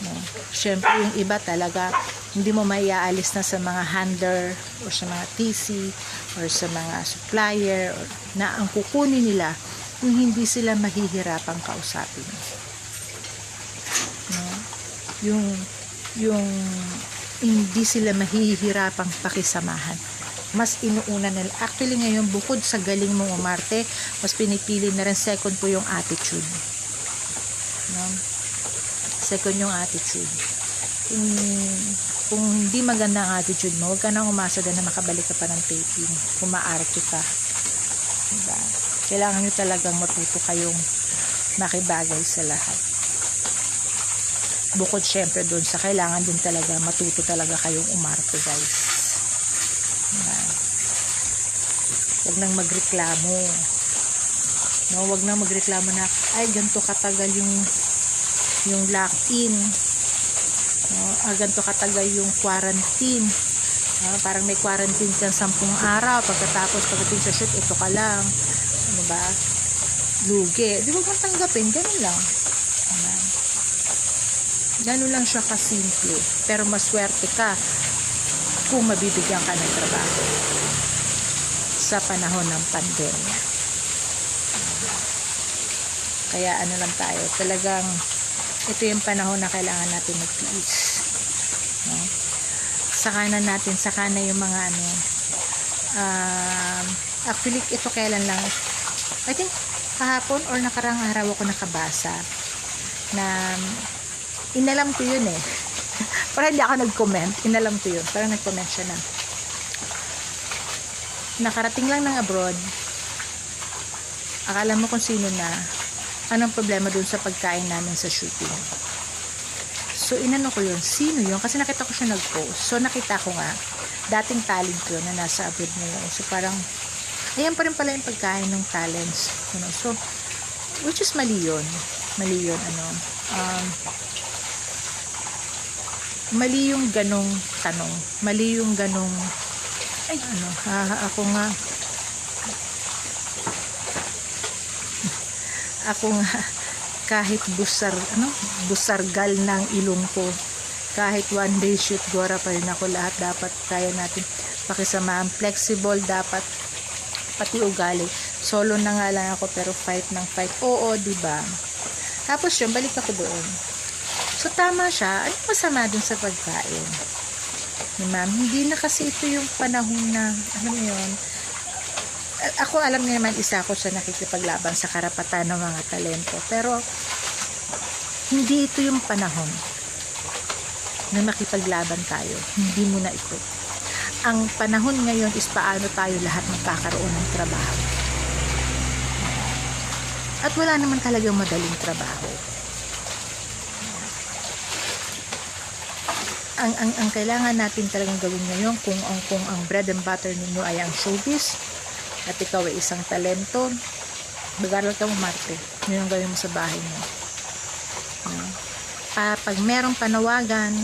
No? Siyempre, yung iba talaga, hindi mo maiaalis na sa mga handler o sa mga TC or sa mga supplier or, na ang kukunin nila kung hindi sila mahihirapang kausapin. No? Yung hindi sila mahihirapang pakisamahan. Mas inuuna nila. Actually ngayon, bukod sa galing mong umarte, mas pinipili na rin second po yung attitude. No? Second yung attitude. Kung hindi maganda ang attitude mo, huwag ka nang umasa na makabalik ka pa ng taping. Kung maarte ka. Kailangan nyo talagang matuto kayong makibagay sa lahat. Bukod syempre doon sa kailangan din talaga matuto talaga kayong umarte, guys. Yan. Huwag nang magreklamo. No, huwag nang magreklamo na ay ganito katagal yung lock-in. No, ganito katagal yung quarantine. Parang may quarantine kang 10 araw, pagkatapos pagdating sa shoot, ito ka lang. Ano ba? Lugi. Di ba kung tanggapin? Ganun lang. Ayan. Ganun lang siya kasimple. Pero maswerte ka kung mabibigyan ka ng trabaho sa panahon ng pandemya. Kaya ano lang tayo, talagang ito yung panahon na kailangan natin magtiis. No? Saka na yung mga actually ito kailan lang, I think kahapon or nakarang araw ako nakabasa na inalam ko yun eh. Parang hindi ako nag-comment, inalam ko yun. Parang nag-comment siya na nakarating lang ng abroad, akala mo kung sino na, anong problema dun sa pagkain namin sa shooting. So inano ko yun, sino yun? Kasi nakita ko siya nag-post. So nakita ko nga, dating talent ko na nasa abroad ngayon. So parang, ayan pa rin pala yung pagkain ng talents. You know? So, which is mali yun. Mali yun, mali yung ganong tanong. Mali yung ganong, ako nga kahit busargal ng ilong ko, kahit one day shoot, gora pa rin ako, lahat dapat kaya natin pakisamahan, flexible dapat, pati ugali, solo na nga lang ako pero fight ng fight, oo, diba? Tapos yun, balik ako doon. So tama siya, ano masama dun sa pagkain ni ma'am? Hindi na kasi ito yung panahon na, ano yun, ako alam niyo naman, isa ako sa nakikipaglaban sa karapatan ng mga talento, pero hindi ito yung panahon na makipaglaban tayo. Hindi mo na ito. Ang panahon ngayon is paano tayo lahat magkakaroon ng trabaho. At wala naman talagang madaling trabaho. Ang kailangan natin talagang gawin ngayon, kung ang bread and butter ninyo ay ang showbiz, at ikaw ay isang talento, mag-aral ka mo, Marte. Yun yung gawin mo sa bahay mo. Pag merong panawagan,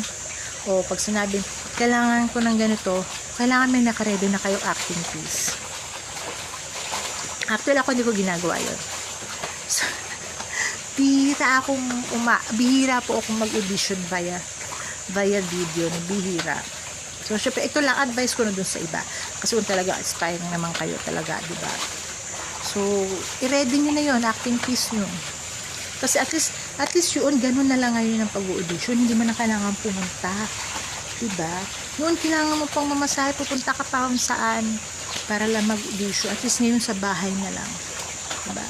o pag sinabing, kailangan ko ng ganito, kailangan may nakaredy na kayong acting piece. Actually, ako hindi ko ginagawa yun. So, bihira po akong mag-audition via video, bihira. So, syempre, ito lang advice ko na dun sa iba. Kasi kung talaga aspiring naman kayo talaga, diba? So, i-ready nyo na yun, acting piece nyo. Kasi at least yun, ganun na lang ngayon ang pag-audition. Hindi mo na kailangan pumunta. Diba? Noon, kailangan mo pang mamasahe, pupunta ka pa kung saan para lang mag-audition. At least ngayon sa bahay na lang. Diba?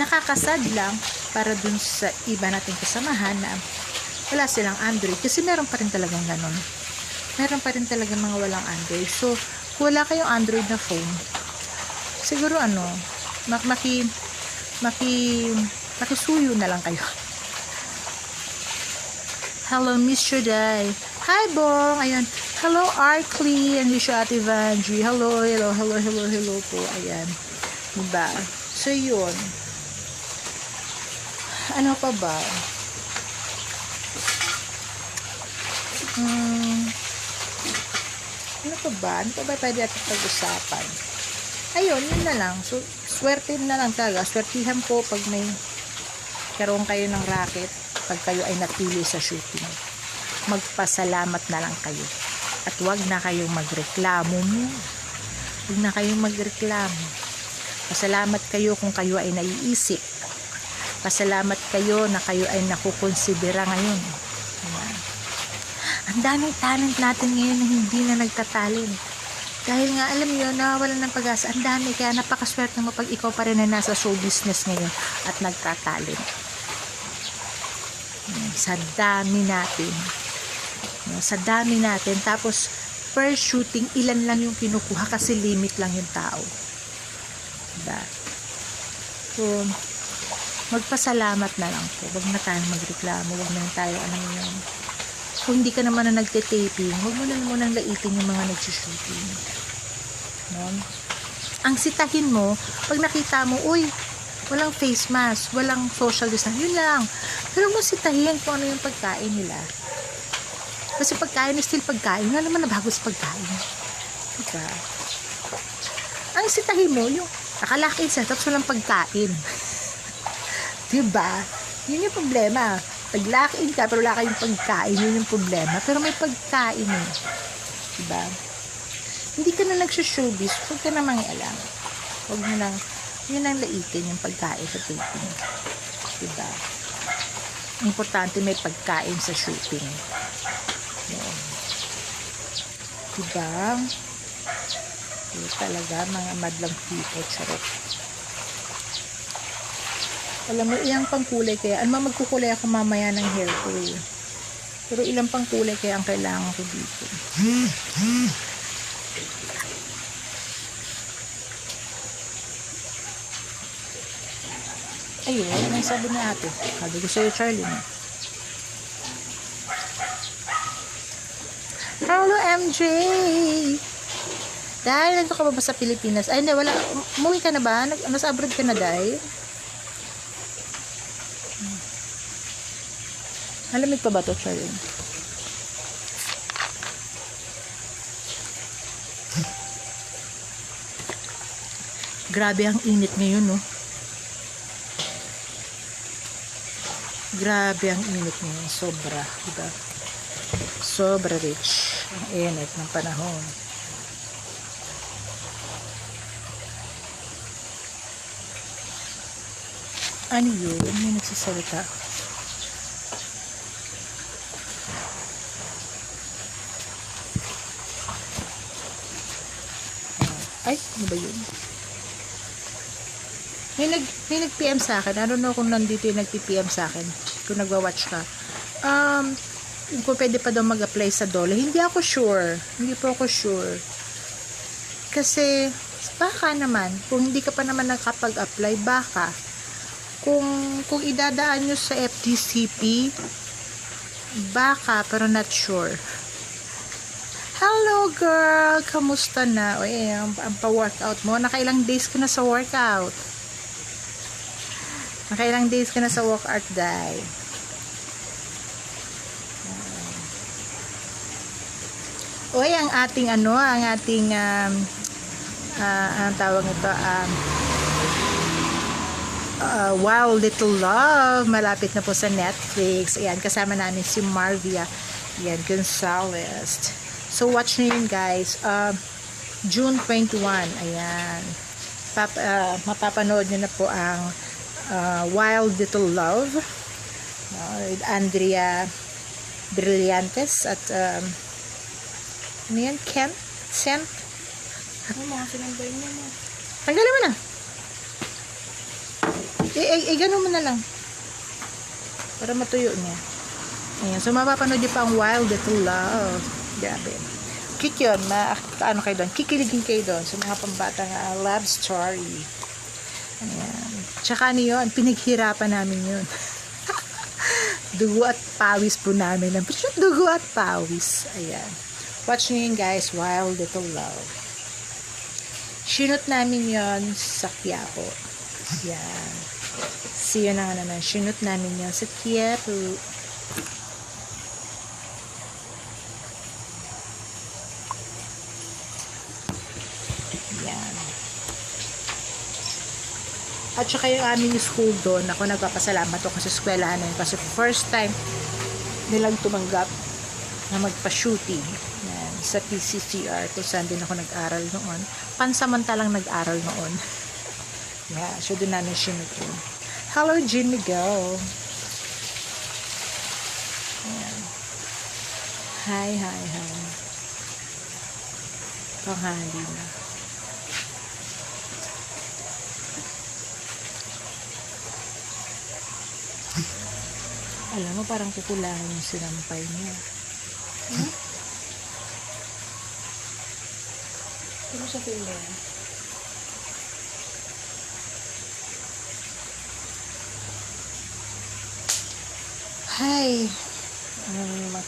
Nakakasad lang para dun sa iba nating kasamahan na wala silang Android. Kasi meron pa rin talagang ganun. Meron pa rin talaga mga walang Android. So, kung wala kayong Android na phone, siguro makisuyo na lang kayo. Hello, Mr. Day. Hi, Bong. Ayan. Hello, Arkley. And you Ate Vanji. Hello po. Ayan. Diba? So, yun. Ano pa ba? Ano pa ba pwede natin pag-usapan? Ayun, yun na lang. So, swerte na lang talaga. Swertihan po pag may karoon kayo ng racket, pag kayo ay napili sa shooting. Magpasalamat na lang kayo. At wag na kayong magreklamo mo. Wag na kayong magreklamo. Pasalamat kayo kung kayo ay naiisip. Pasalamat kayo na kayo ay nakukonsidera ngayon. Ang daming talent natin ngayon na hindi na nagtatalent. Dahil nga, alam niyo, nawawalan ng pag-asa. Ang dami, kaya napakaswerte mo pag ikaw pa rin na nasa show business ngayon at nagtatalent. Sa dami natin. Sa dami natin. Tapos, per shooting, ilan lang yung kinukuha kasi limit lang yung tao. Diba? So, magpasalamat na lang po. Huwag na tayong magreklamo. Huwag na tayo, yun. Kung hindi ka naman na nagte-taping, huwag mo na munang laitin yung mga nagsushooting. No? Ang sitahin mo, pag nakita mo, uy, walang face mask, walang social distance, yun lang. Pero mo sitahin kung ano yung pagkain nila. Kasi pagkain is still pagkain. Wala naman na bago sa pagkain. Diba? Ang sitahin mo, yung nakalaki sa tapos walang pagkain. Diba? Yun yung problema. Pag lock-in ka, pero wala kayong pagkain, yun yung problema. Pero may pagkain eh. Diba? Hindi ka na nagsushowbiz, huwag ka na mangialam. Huwag mo nang, yun ang laitin yung pagkain sa taping. Diba? Importante may pagkain sa shooting. Yun. Diba? Yun talaga, mga madlang people, charot. Alam mo, ilang pangkulay kaya, ano magkukulay ako mamaya ng hair ko eh. Pero ilang pangkulay kaya ang kailangan ko dito. Ayun, ano yung sabi na ate? Sabi ko sa'yo, Charlie. Hello, MJ! Dahil, nandito ka ba sa Pilipinas? Ay, hindi, wala. Umuwi ka na ba? Nasa abroad ka na, dahil? Malamig pa ba to, Charlie? Grabe ang init ngayon, no? Grabe ang init ngayon. Sobra, diba? Sobra rich ang init ng panahon. Ano yun? Ano yung nagsasalita? Ay, ano ba yun? May nag-PM sa akin. I don't know kung nandito yung nag-PM sa akin. Kung nagwa-watch ka. Kung pwede pa daw mag-apply sa DOLE. Hindi ako sure. Hindi po ako sure. Kasi, baka naman. Kung hindi ka pa naman nakapag-apply, baka. Kung idadaan nyo sa FTCP, baka, pero not sure. Hello, girl! Kamusta na? O, ang pa-workout mo. Nakailang days ka na sa workout? Nakailang days ka na sa workout, day? Uy, ang ating ang tawag ito, Wild Little Love, malapit na po sa Netflix. Ayan, kasama namin si Marvia Gonzalez. So, watch nyo yun, guys. June 21. Ayan. Mapapanood nyo na po ang Wild Little Love with Andrea Brillantes at ano yan? Sent? Ano mga sinambay mo mo? Tanggalin mo na. Ganun mo na lang. Para matuyo niya. Ayan. So, mapapanood nyo pa ang Wild Little Love. Grabe. Kick yun. Ano kayo doon? Kikiligin kayo doon. So, mga pambatang love story. Ayan. Tsaka ano yun? Pinaghirapan namin yun. Dugo at pawis po namin. Dugo at pawis. Ayan. Watch nyo yun, guys. Wild Little Love. Sinut namin yun sa Quiapo. Ayan. See yun na nga naman. Sinut namin yun sa Quiapo. Ayan. At saka yung aming school doon, ako nagpapasalamat ako sa eskwelahan na yun kasi first time nilang tumanggap na magpa-shooting sa PCCR kung saan din ako nag-aral noon. Pansamantalang nag-aral noon. Yeah, so doon namin sinuto. Hello, Jimmy Go. Ayan. Hi. Panghali na. Alam mo, parang kukulangan yung sinampay niya. Ano sa film? Ay, ano naman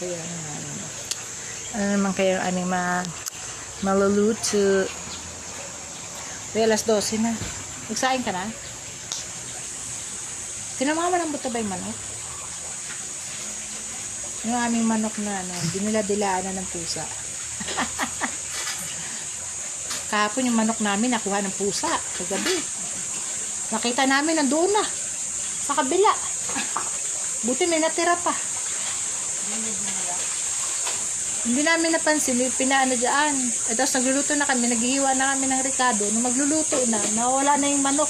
kaya ang aming maluluto. Uy, alas 12 na. Nagsaing ka na? Tinamahan mo ng buto ba yung manok? Yung aming manok na dinila-dilaan na ng pusa. Kahapon yung manok namin nakuha ng pusa kagabi. Nakita namin nandoon na sa kabila. Buti may natira pa. Hindi namin napansin, pinaano dyan. E tapos nagluluto na kami, naghihiwa na kami ng ricado. Nung magluluto na, nawala na yung manok.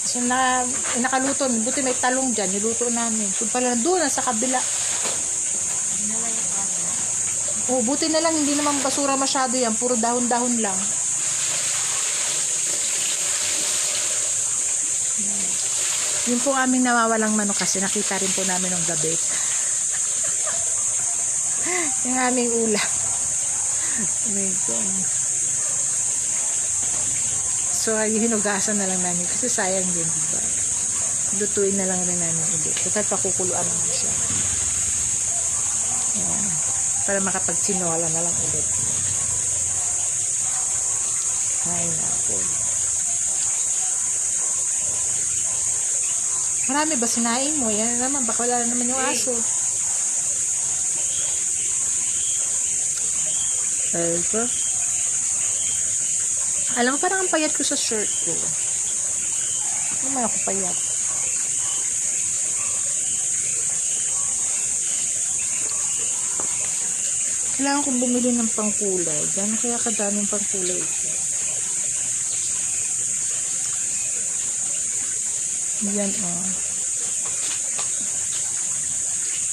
So nakaluto, buti may talong dyan, niluto namin. So pala doon, sa kabila. Oh, buti na lang, hindi naman basura masyado yan. Puro dahon-dahon lang. Yun po aming nawawalang manok kasi nakita rin po namin ng gabi. Yung aming ulam. So, hinugasan na lang namin kasi sayang din, diba? Lutuin na lang rin namin ulit. Total, pakukuluan naman siya. Ayan. Para makapag-sinola na lang ulit. Ay, naku. Marami ba sinaing mo? Yan naman, baka wala naman yung aso. Ay ko. Alam ko, parang ang payat ko sa shirt ko. Hindi naman ako payat. Kailangan kong bumili ng pangkulay. Gano'n kaya kadaming pangkulay ito? Yan, oh.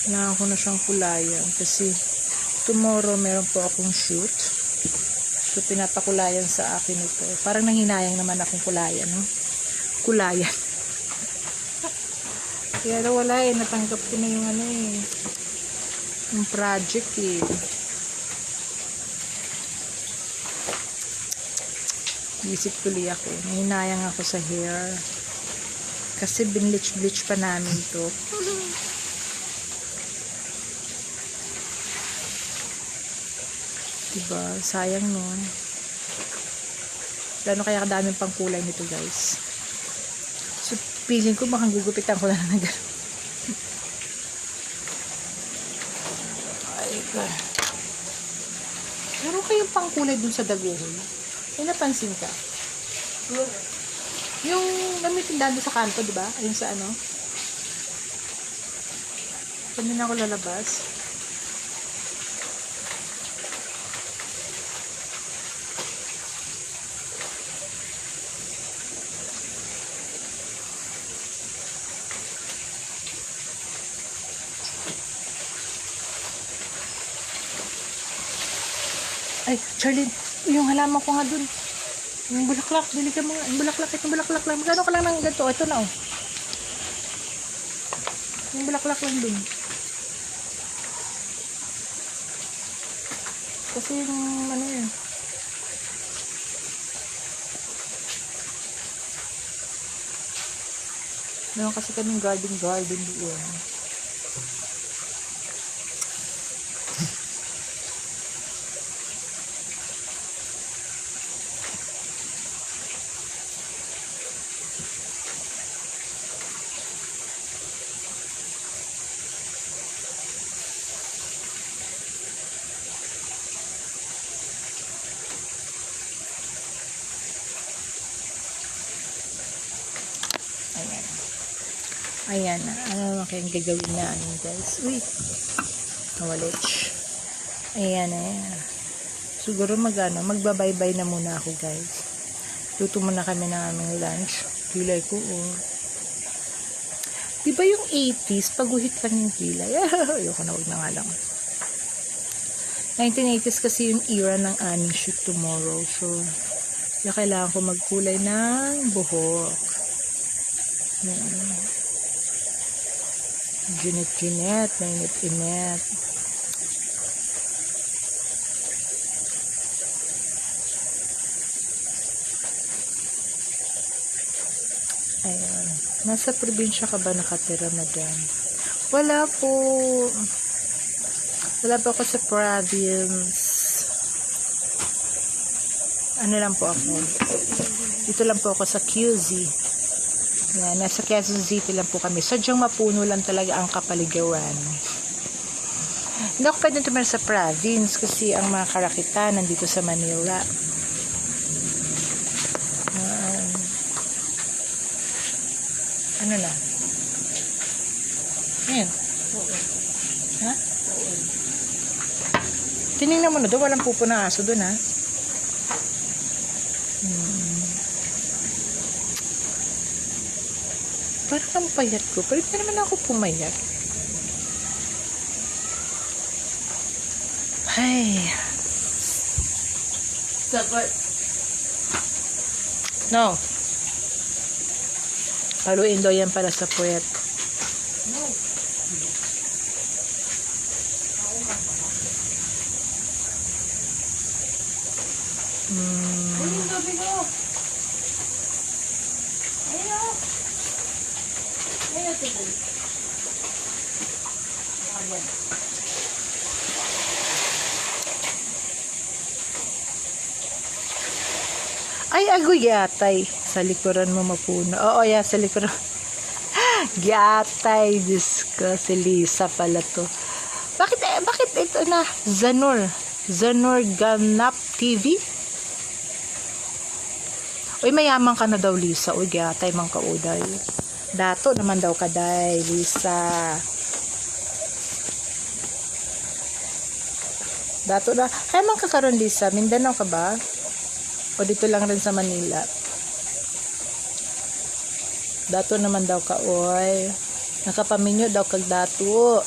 Kailangan ko na siyang kulayan kasi tomorrow meron po akong shoot. So, pinapakulayan sa akin ito. Parang nanghinayang naman akong kulayan, no? Kulayan. Kaya wala eh. Natanggap ko na yung yung project eh. Isip tuloy ako. Nanghinayang ako sa hair. Kasi binleach-bleach pa namin to. Diba? Sayang nun. Lalo kaya kadaming pang kulay nito, guys. So, feeling ko baka gugupitan ko na ng gano'n. Ay, God. Meron kayong pang kulay dun sa daguhoy? Ay, napansin ka? Yung gamitin doon sa kanto, diba? Ayun sa ano? Kanina ako lalabas. Ay, Charlene, yung halaman ko nga dun. Yung bulaklak, bili ka mga, yung bulaklak lang. Magkano ka lang ng ganito? Ito na, oh. Yung bulaklak lang dun. Kasi yung, yun. Meron kasi kaming garden doon. Ayan na. Ano naman kayang gagawin na guys? Uy! Nawalits. Ayan na yan. Siguro magbabaybay na muna ako guys. Luto muna kami ng aming lunch. Kilay ko oh. Diba yung 80s? Paguhit lang yung kilay. Ayoko na, wag na nga lang. 1980s kasi yung era ng aming shoot tomorrow. So, kailangan ko magkulay ng buhok. Ayan. Ginit, mainit-init. Ayan. Nasa probinsya ka ba nakatira, madam? Wala po. Wala po ako sa province. Ano lang po ako? Dito lang po ako sa QZ. Yan, nasa Quezon City lang po kami. Sadyang mapuno lang talaga ang kapaligiran. Hindi ako pwede tumira sa province kasi ang mga karakitan nandito sa Manila. Ano na? Yan. Ha? Tinignan mo na doon. Walang pupo na aso doon, ha? Parang ang payat ko. Pero hindi naman ako pumayat. Ay. Dapat. No. Haluin daw yan para sa puwet. No. Ano yung gabi ko? Ayun. Ayun, ito. Ayan. Ay, agoy yatay. Sa likuran mo mapuno. Oo, yeah, sa likuran. Gyatay. Diyos ko, si Lisa pala to. Bakit ito na? Zanur Ganap TV? Uy, mayaman ka na daw, Lisa. Uy, gyatay, mang kauday. Dato naman daw kaday, Lisa. Dato na. Kaya mang kakaroon, Lisa. Mindanao ka ba? O dito lang rin sa Manila. Dato naman daw ka, oy. Nakapaminyo daw kag dato.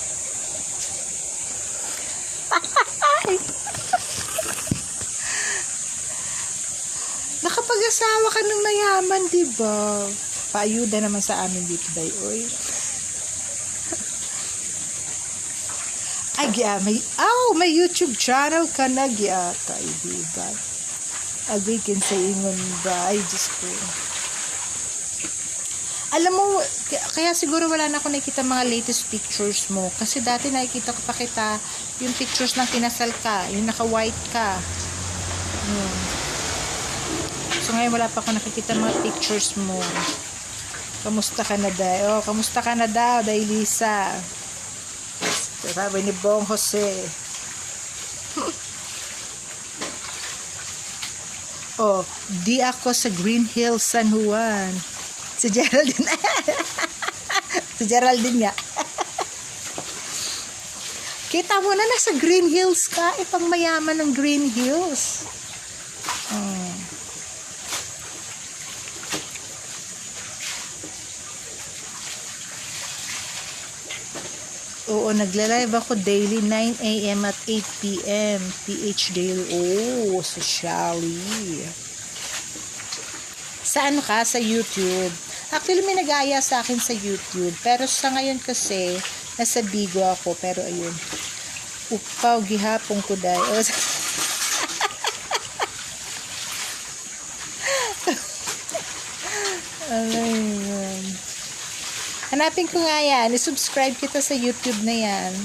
Nakapag-asawa ka ng mayaman, diba? Paayuda naman sa amin dito, day, oy. Ay, may YouTube channel ka na, gyatay, diba? Agikin sa ingon ba? Ay, Diyos ko. Alam mo, kaya siguro wala na ako nakikita mga latest pictures mo. Kasi dati nakikita ko pa kita yung pictures ng kinasal ka, yung naka-white ka. So ngayon wala pa ako nakikita mga pictures mo. Kamusta ka na daw? Oh, kamusta ka na daw, day Lisa? Sabi ni Bong Jose. Oh, di ako sa Green Hills, San Juan. Si Geraldine. Si Geraldine nga. Kita mo na nasa Green Hills ka. Pang mayaman ng Green Hills. Oo, nagla-live ako daily 9 a.m. at 8 p.m. PH Daily. Oh, socially. Sa ano ka? Sa YouTube. Actually, may nag-aaya sa akin sa YouTube. Pero sa ngayon kasi, nasa Bigo ako. Pero ayun. Upaw, gihapong ko dahil. Oh, alayman. Hanapin ko nga yan. I-subscribe kita sa YouTube na yan.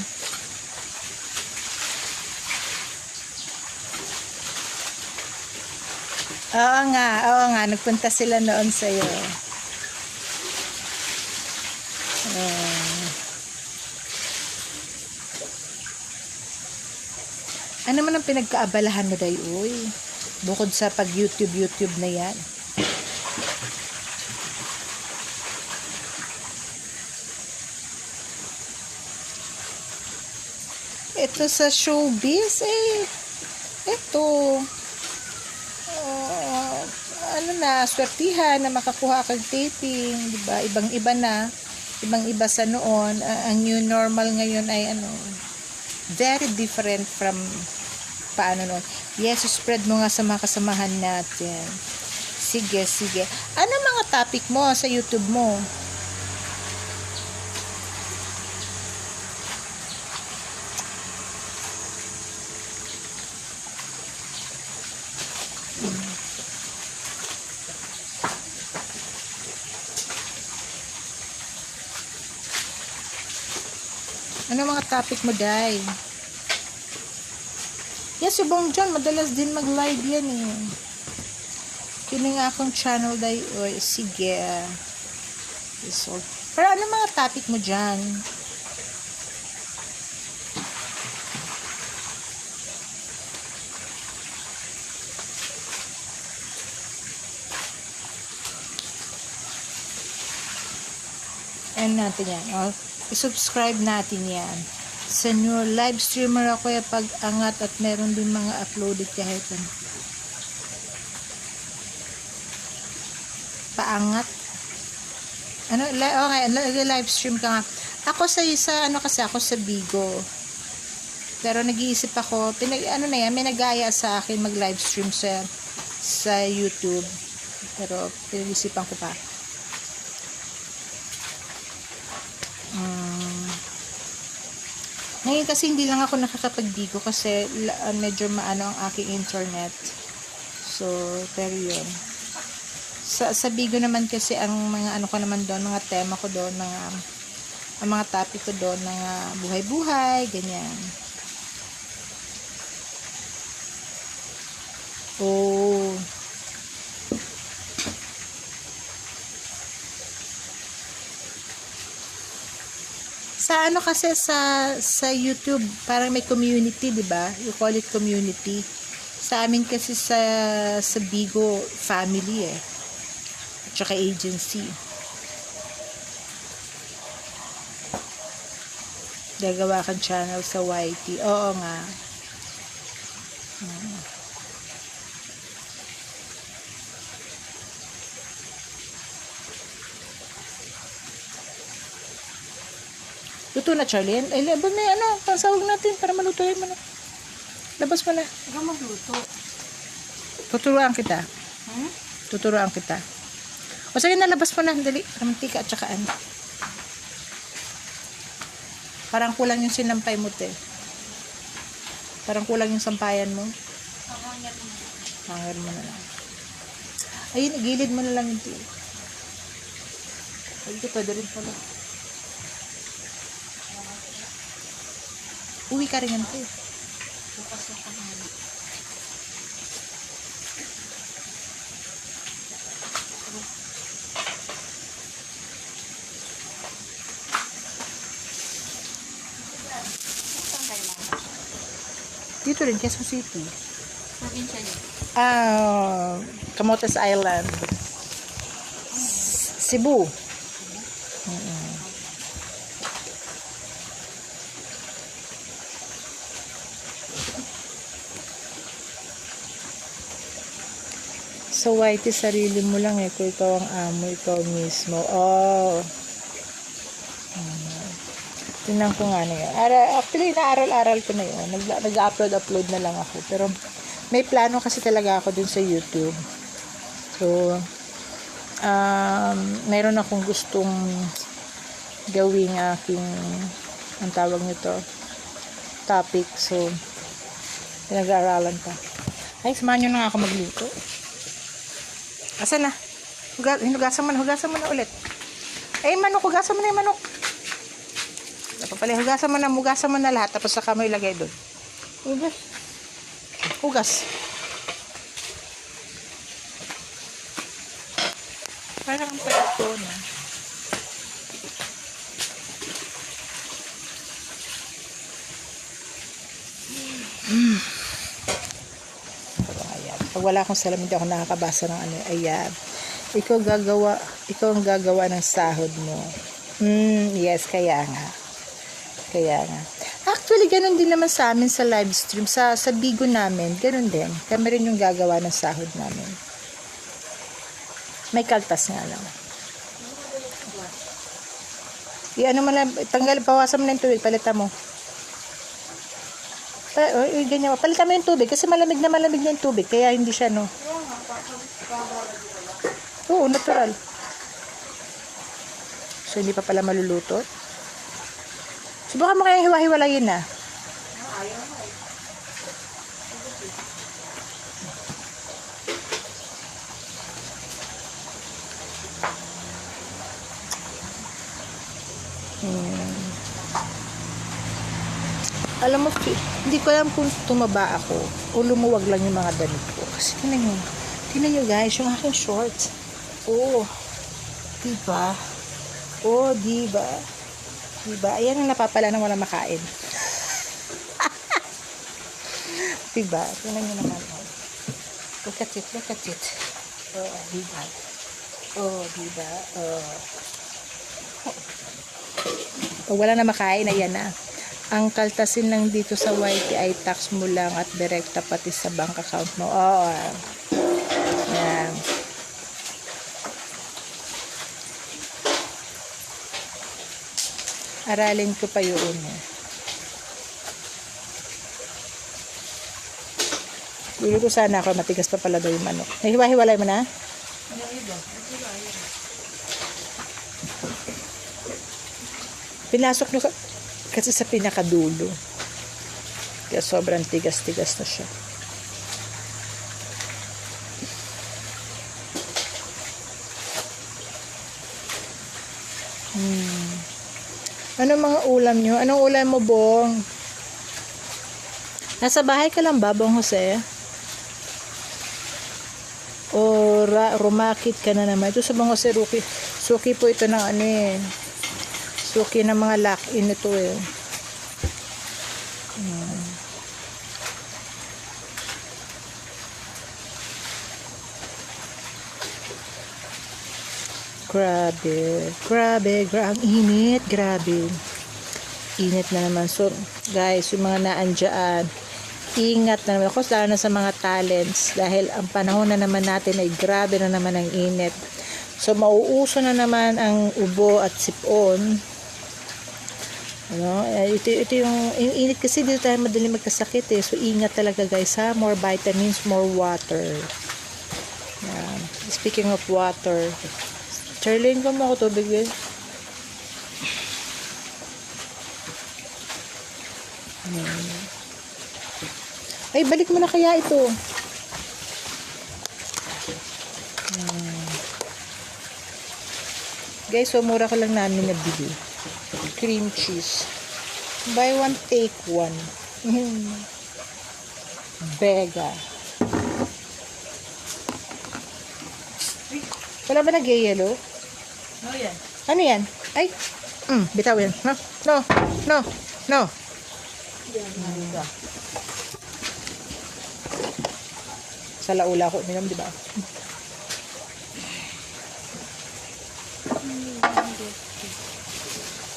Oo nga. Nagpunta sila noon sa'yo. Ano man ang pinagkaabalahan mo, day, uy? Bukod sa pag-YouTube na yan. Ito sa showbiz, ito. Ano na, swertihan na makakuha kang taping, diba? Ibang-iba na. Ibang-iba sa noon. Ang new normal ngayon ay very different from paano noon. Yes, spread mo nga sa mga kasamahan natin. Sige. Ano mga topic mo sa YouTube mo? Ano mga topic mo, Day? Yes, si Bong John, madalas din mag-live yan eh. Kini nga akong channel, Day. O, sige. So, pero ano mga topic mo dyan? Ano natin yan? O, i-subscribe natin yan. Sa new live streamer ako yung pag-angat at meron din mga uploaded kahit ano. Paangat? Ano? Okay, live stream ka nga. Ako sa ano kasi ako sa Bigo. Pero nag-iisip ako, may nagaya sa akin mag-live stream sa YouTube. Pero pinag-isipan ko pa. Ngayon kasi hindi lang ako nakakapag-Bigo kasi medyo maano ang aking internet. So, pero yun. Sa Bigo naman kasi ang mga ano ko naman doon, mga tema ko doon, ang mga topic ko doon, mga buhay-buhay, ganyan. Oh. Sa ano kasi sa YouTube, parang may community, 'di ba? You call it community. Sa amin kasi sa Bigo family eh. At saka agency. Gagawa kang channel sa YT. Oo nga. Luto na, Charlene. Ay, labas na ano, pasawag natin para malutuin mo na. Labas mo na. Ikaw magluto. Tuturuan kita. Hmm? Tuturuan kita. O sige na, labas mo na. Dali. Mantika at saka ano. Parang kulang yung sinampay mo, te. Parang kulang yung sampayan mo. Hanger mo na lang. Ayun, gilid mo na lang yung tiyo. Ay, ito pwede rin pala. Uwi ka rin yan, te. Bukas na pangalan. Dito rin, Quezon City. Probinsya niyo. Camotes Island. Cebu. So, whitey, sarili mo lang eh. Kung ikaw ang amo, ikaw mismo. Oh. Tingnan ko nga na yun. Actually, naaral-aral ko na yun. Nag-upload na lang ako. Pero, may plano kasi talaga ako dun sa YouTube. So, meron akong gustong gawing aking, ang tawag nito, topic. So, pinag-aaralan pa. Ay, samahan nyo na nga ako magluto. Asan na? Hugasan mo na ulit. Ay, manok, hugasan mo na yung manok. Hugasan mo na lahat, tapos saka mo ilagay doon. Hugas. Parang ang palato na. Ayan. Pag wala akong salamin, hindi ako nakakabasa ng ano. Ayan. Ikaw ang gagawa ng sahod mo. Yes, kaya nga. Actually, ganun din naman sa amin sa live stream. Sa Bigo namin, ganun din. Kami rin yung gagawa ng sahod namin. May kaltas nga lang. Ano mo na, pawasan mo na yung tubig, palitan mo. Ganyan mo. Palitan mo yung tubig kasi malamig na yung tubig. Kaya hindi siya, no? Oo, natural. So, hindi pa pala maluluto. Subukan mo kayang hiwa-hiwalayin na. Alam mo, hindi ko alam kung tumaba ako o lumuwag lang yung mga damit ko. Kasi tingnan nyo guys, yung aking shorts. Oh, diba? Oh, diba? Diba? Ayan ang napapala na wala makain. Diba? Tingnan nyo naman. Oh. Look at it, look at it. Oh, diba? Oh, diba? Oh. Pag wala na makain, ayan na. Ang kaltasin lang dito sa YT ay tax mo lang at direkta pati sa bank account mo. Oo. Yan. Aralin ko pa yun. Luluto sana ako. Matigas pa pala daw yung manok. Nahiwa-hiwalay mo na? Pinasok nyo kasi sa pinakadulo. Kaya sobrang tigas-tigas na siya. Anong mga ulam nyo? Anong ulam mo, Bong? Nasa bahay ka lang ba, Bong Jose? O rumakit ka na naman? Ito sa Bong Jose, suki po ito ng ano eh. Suki ng mga lock-in ito eh. Grabe, ang init, grabe. Init na naman. So, guys, yung mga naandyan, ingat na naman ako, lalo na sa mga talents, dahil ang panahon na naman natin ay grabe na naman ang init. So, mauuso na naman ang ubo at sipon. Ano, ito yung init kasi dito tayo madali magkasakit eh. So, ingat talaga guys ha. More vitamins, more water. Yan. Speaking of water, Charlene, ko mo ako tubig eh. Ay, balik mo na kaya ito. Guys, so mura ko lang namin nabili. Cream cheese. Buy one, take one. Vega. Wala ba nag-yellow? No, yan. Ano yan? Ay! Bitaw yan. No. Sa laula ko uminom, di ba?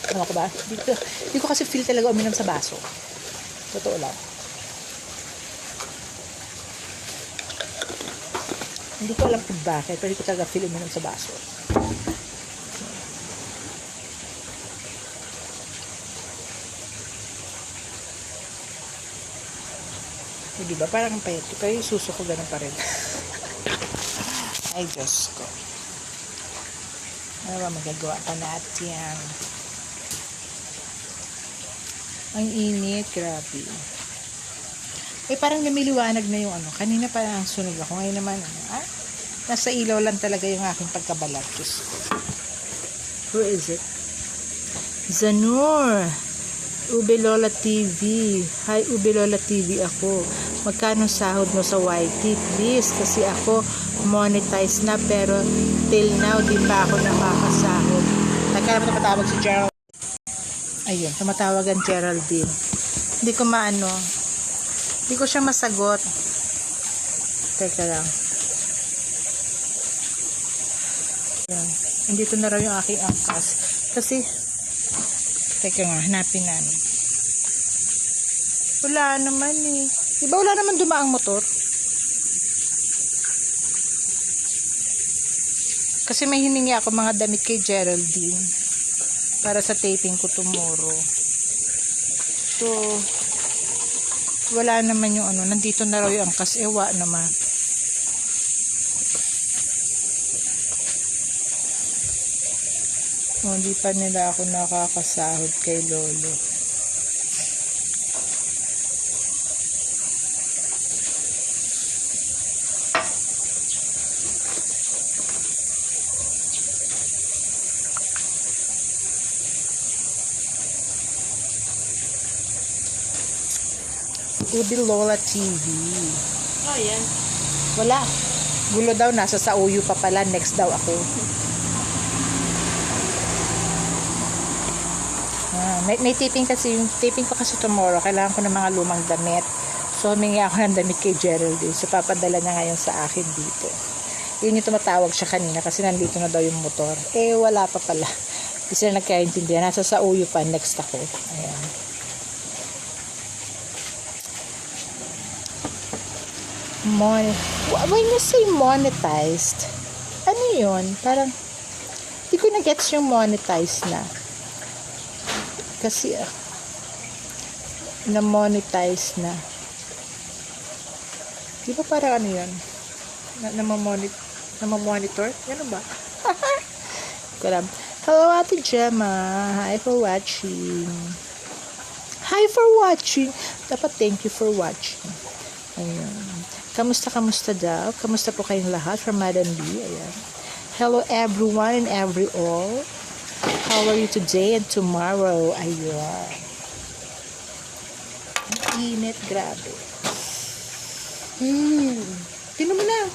Ano ko ba? Di ko kasi feel talaga uminom sa baso. Totoo lang. Hindi ko alam kung bakit, pero hindi ko talaga feel uminom sa baso. Hindi ba? Parang ang payat ko. Pero yung suso ko ganun pa rin. Ay, Diyos ko. Ano ba magagawa pa natin? Ang init, grabe. Parang lumiliwanag na yung ano. Kanina parang sunog ako. Ngayon naman, nasa ilaw lang talaga yung aking pagkabalat. Who is it? Zanur. Ube Lola TV. Hi, Ube Lola TV ako. Magkano sahod mo sa YT? Please, kasi ako monetize na pero till now di pa ako nakakasahod. Nagkala mo tumatawag si Gerald. Ayun, tumatawagan Geraldine. Hindi ko maano. Hindi ko siya masagot. Teka lang. Yan. Andito na raw yung aking angkas. Kasi, teka nga, hanapin namin. Wala naman eh. Diba wala naman dumaang motor? Kasi may hiningi ako mga damit kay Geraldine para sa taping ko tomorrow. So, wala naman yung ano, nandito na raw yung angkas, ewa naman. Hindi pa nila ako nakakasahod kay Lolo. Udi Lola TV. Oh, yan. Wala. Gulo daw, nasa sa uyu pa pala. Next daw ako. May taping kasi. Yung taping ko kasi tomorrow. Kailangan ko ng mga lumang damit. So, humingi ako ng damit kay Geraldine. So, papadala niya ngayon sa akin dito. Yun yung tumatawag siya kanina kasi nandito na daw yung motor. Eh, wala pa pala. Hindi sila nagkaintindihan. Nasa sa uyu pa. Next ako. Ayan. When you say monetized, ano yun? Parang, di ko na-gets yung monetized na. Kasi, na-monetize na. Di ba parang ano yun? Na-monitor? Ano ba? Kalam. Hello, Ate Gemma. Hi for watching. Hi for watching. Dapat thank you for watching. Ayun. Kamusta daw? Kamusta po kayong lahat from Madam B? Ayan. Hello everyone and every all. How are you today and tomorrow? Ayan. Init, grabe. Tinan mo na.